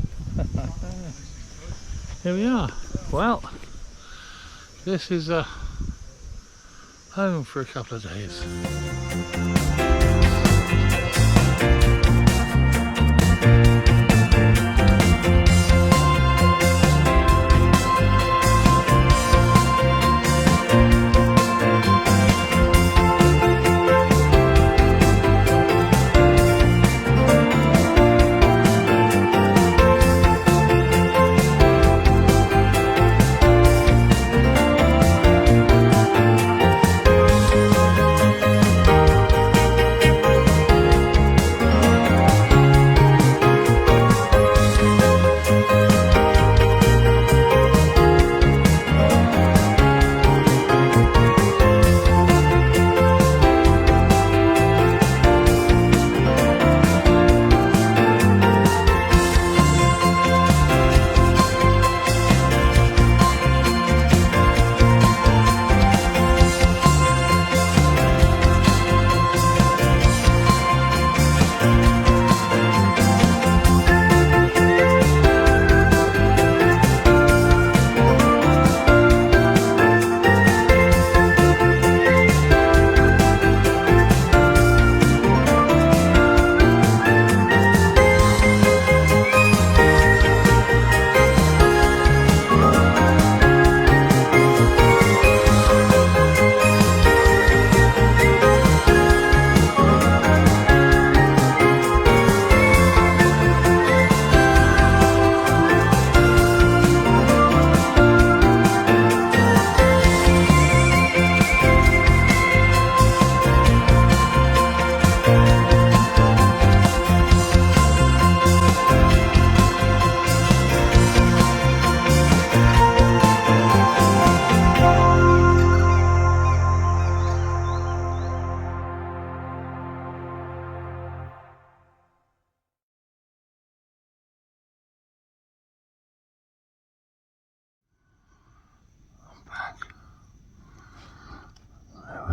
Here we are. Well, this is a home for a couple of days.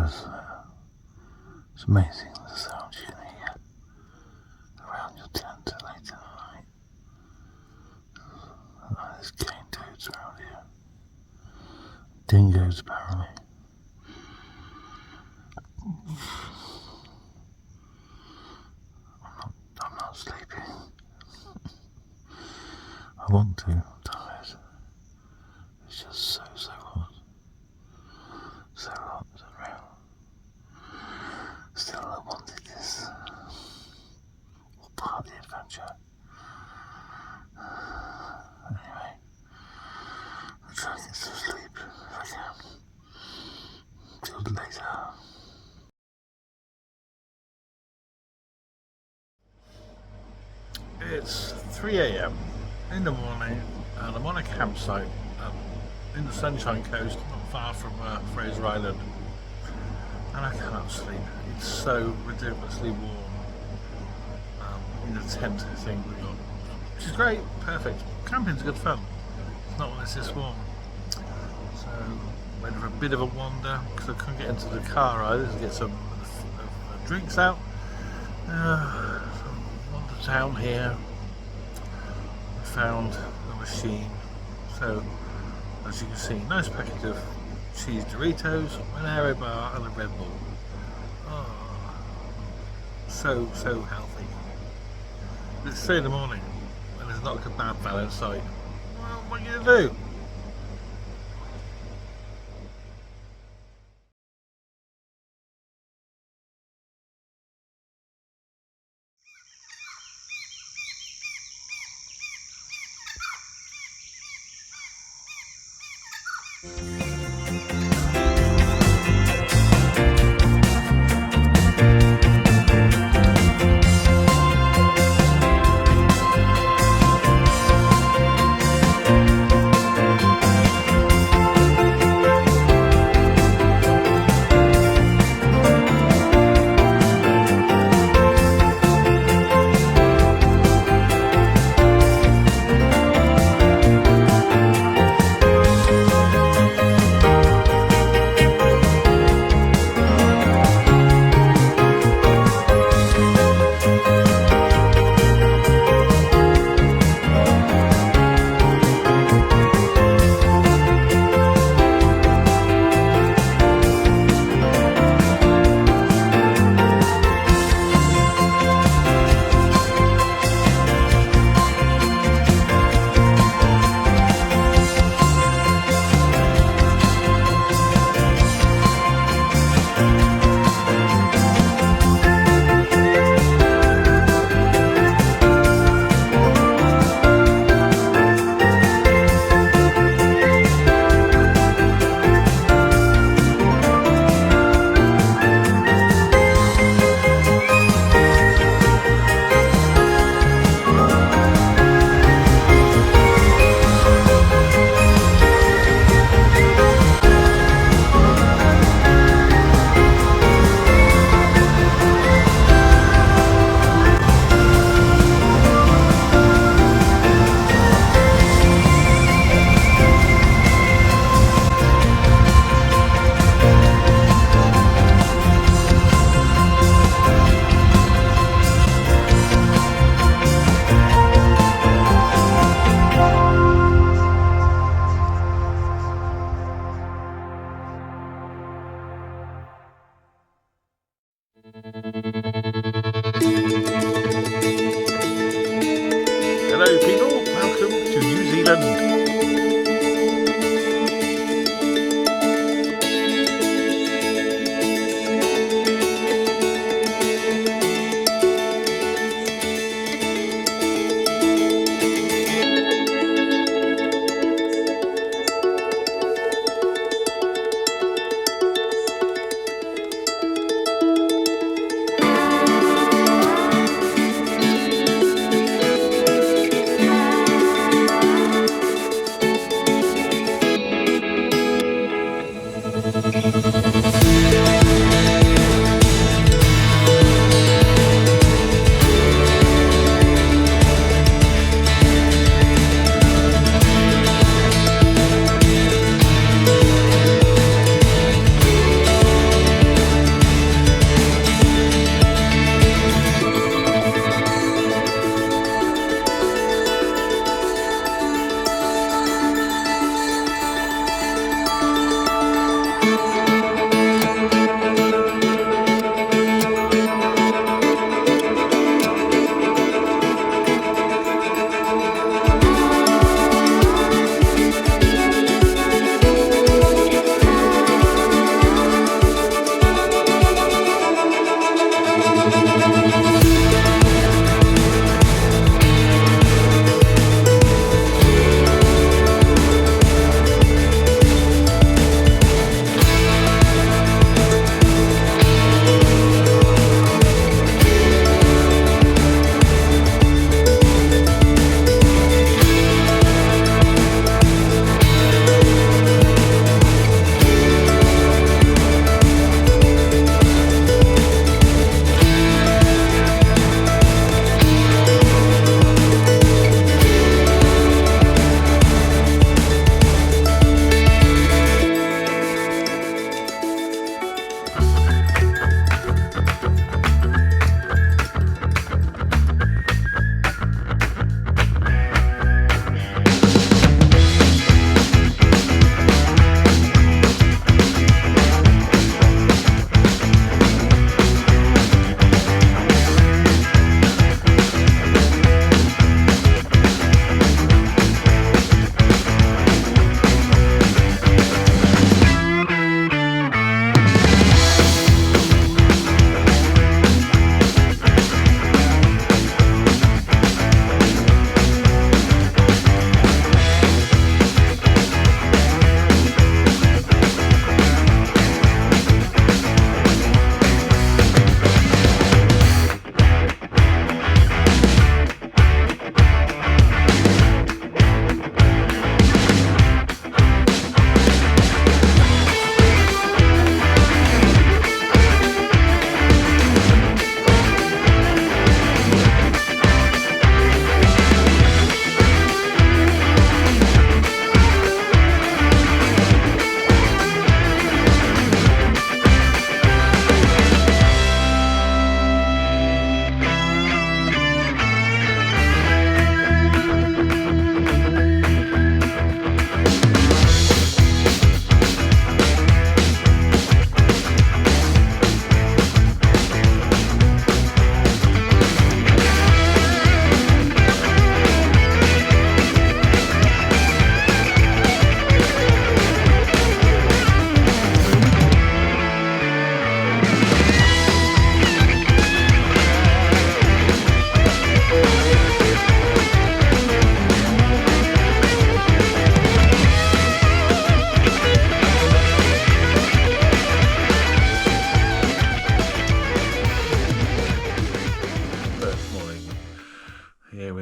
goodness. It's amazing the sound you can hear around your tent late at night. Oh, there's cane toads around here. Dingoes apparently. I'm not sleeping. I want to, I'm tired. It's just so hot. So hot and real. Still I wanted this. All part of the adventure. Anyway, I'll try to get some sleep if I can. Till later. It's 3 AM in the morning and I'm on a campsite in the Sunshine Coast, not far from Fraser Island, and I cannot sleep. It's so ridiculously warm in the tent thing we got, which is great, perfect. Camping's good fun, it's not when it's this warm. So went for a bit of a wander because I couldn't get into the car either to get some drinks out. Wandered down here, found the machine. So as you can see, nice package of cheese Doritos, an Aero bar and a Red Bull. Oh, so healthy. It's 3 in the morning and there's not like a bad fella in sight. Well, what are you gonna do? Hello people, welcome to New Zealand.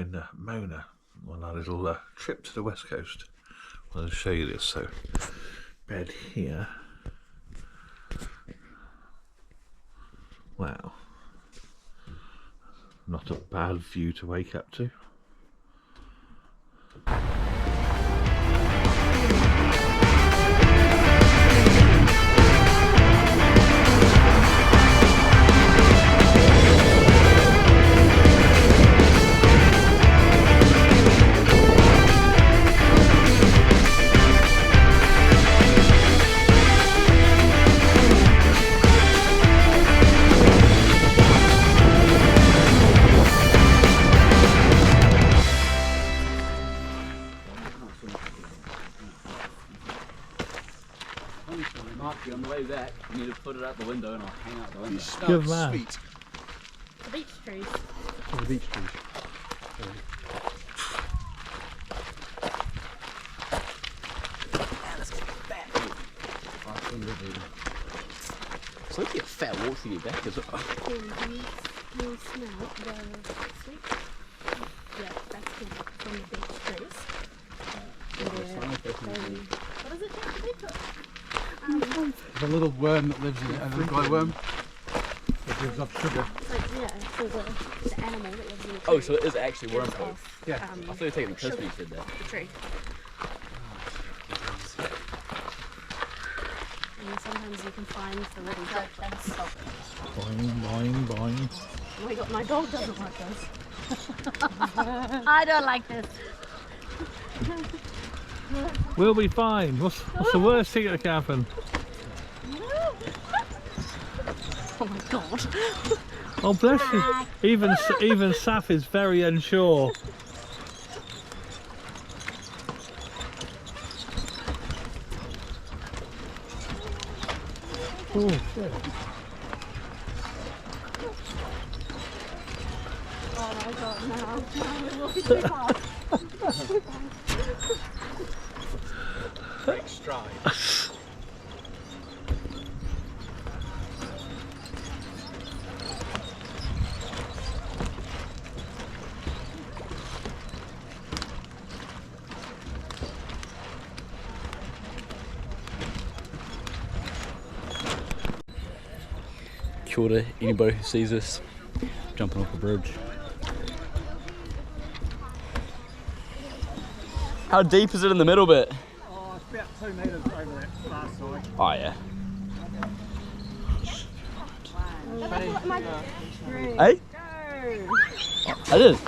doing Mona on our little trip to the west coast. I'll show you this. So, bed here. Wow, not a bad view to wake up to. Marky, on the way back, you need to put it out the window and I'll hang out the window. Good man. The beach trees. Oh, the beach trees. Let's get back. It's like a fat walk to get back as well. Can you smell the sweet? Yeah, that's good from the beach trees. What does it take to be put? There's a little worm that lives in it, a little glowworm that gives off sugar. So, yeah, so the animal that lives in the tree. Oh, so it is actually worm gives poop. off, Yeah. I thought you were taking the piss sugar, when you said that. The tree. And sometimes you can find the little droplets. Boing, boing, boing. My dog doesn't like this. I don't like this. We'll be fine. What's the worst thing that can happen? Oh my god. Oh bless you. Even Saf is very unsure. Oh shit. Oh my god, no. We're walking too fast. Take stride. Kia ora, anybody who sees us jumping off a bridge. How deep is it in the middle bit? Oh, it's about 2 metres over that far side. Oh yeah. Hey? I did.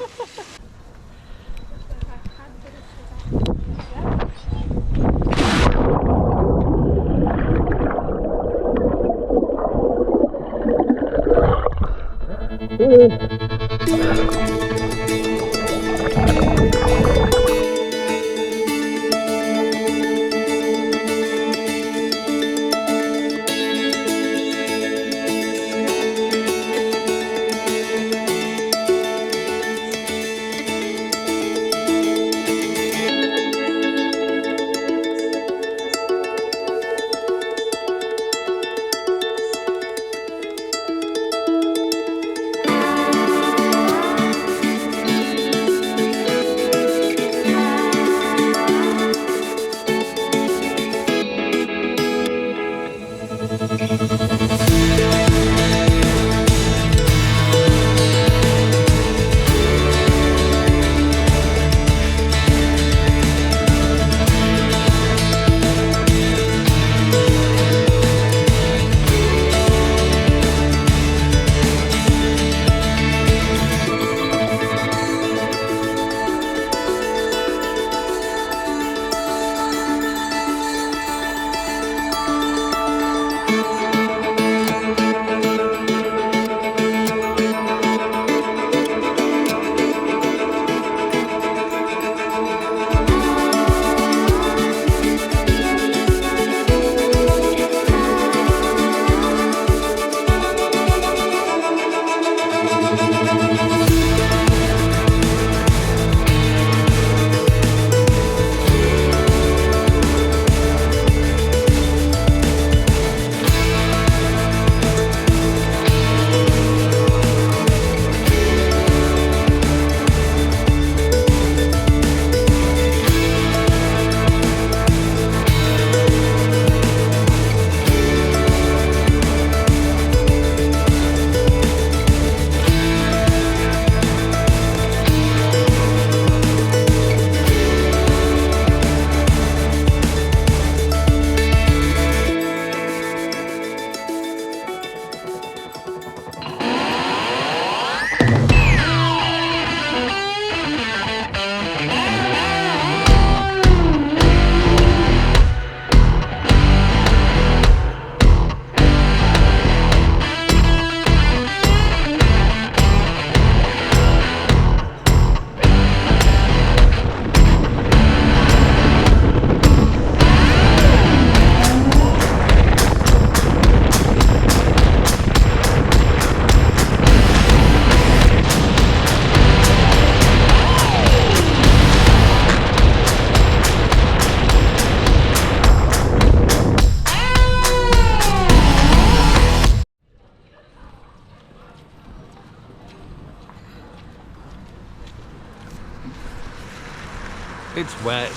It's wet.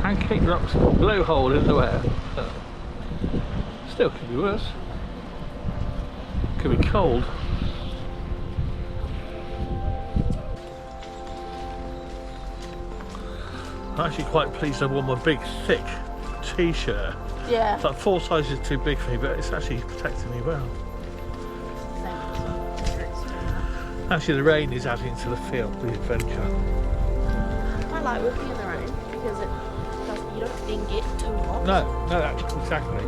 Pancake rocks, blowhole in the wet. Still could be worse. Could be cold. I'm actually quite pleased I wore my big thick t-shirt. Yeah. It's like 4 sizes too big for me, but it's actually protecting me well. Actually the rain is adding to the feel, the adventure. I like walking in the rain because it doesn't, you don't then get too hot. No, exactly.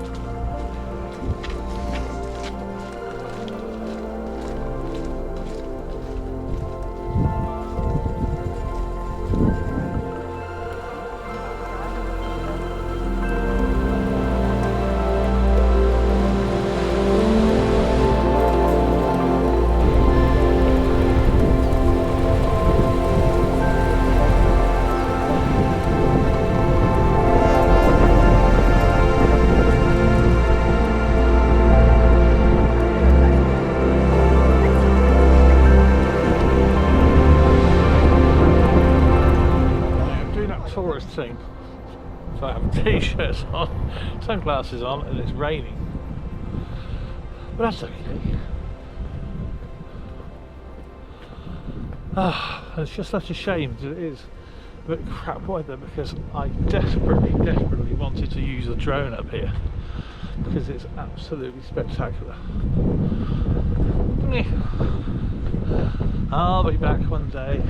Tourist thing. So I have t-shirts on, sunglasses on, and it's raining. But that's okay. It's just such a shame that it is a bit crap weather because I desperately wanted to use a drone up here because it's absolutely spectacular. I'll be back one day.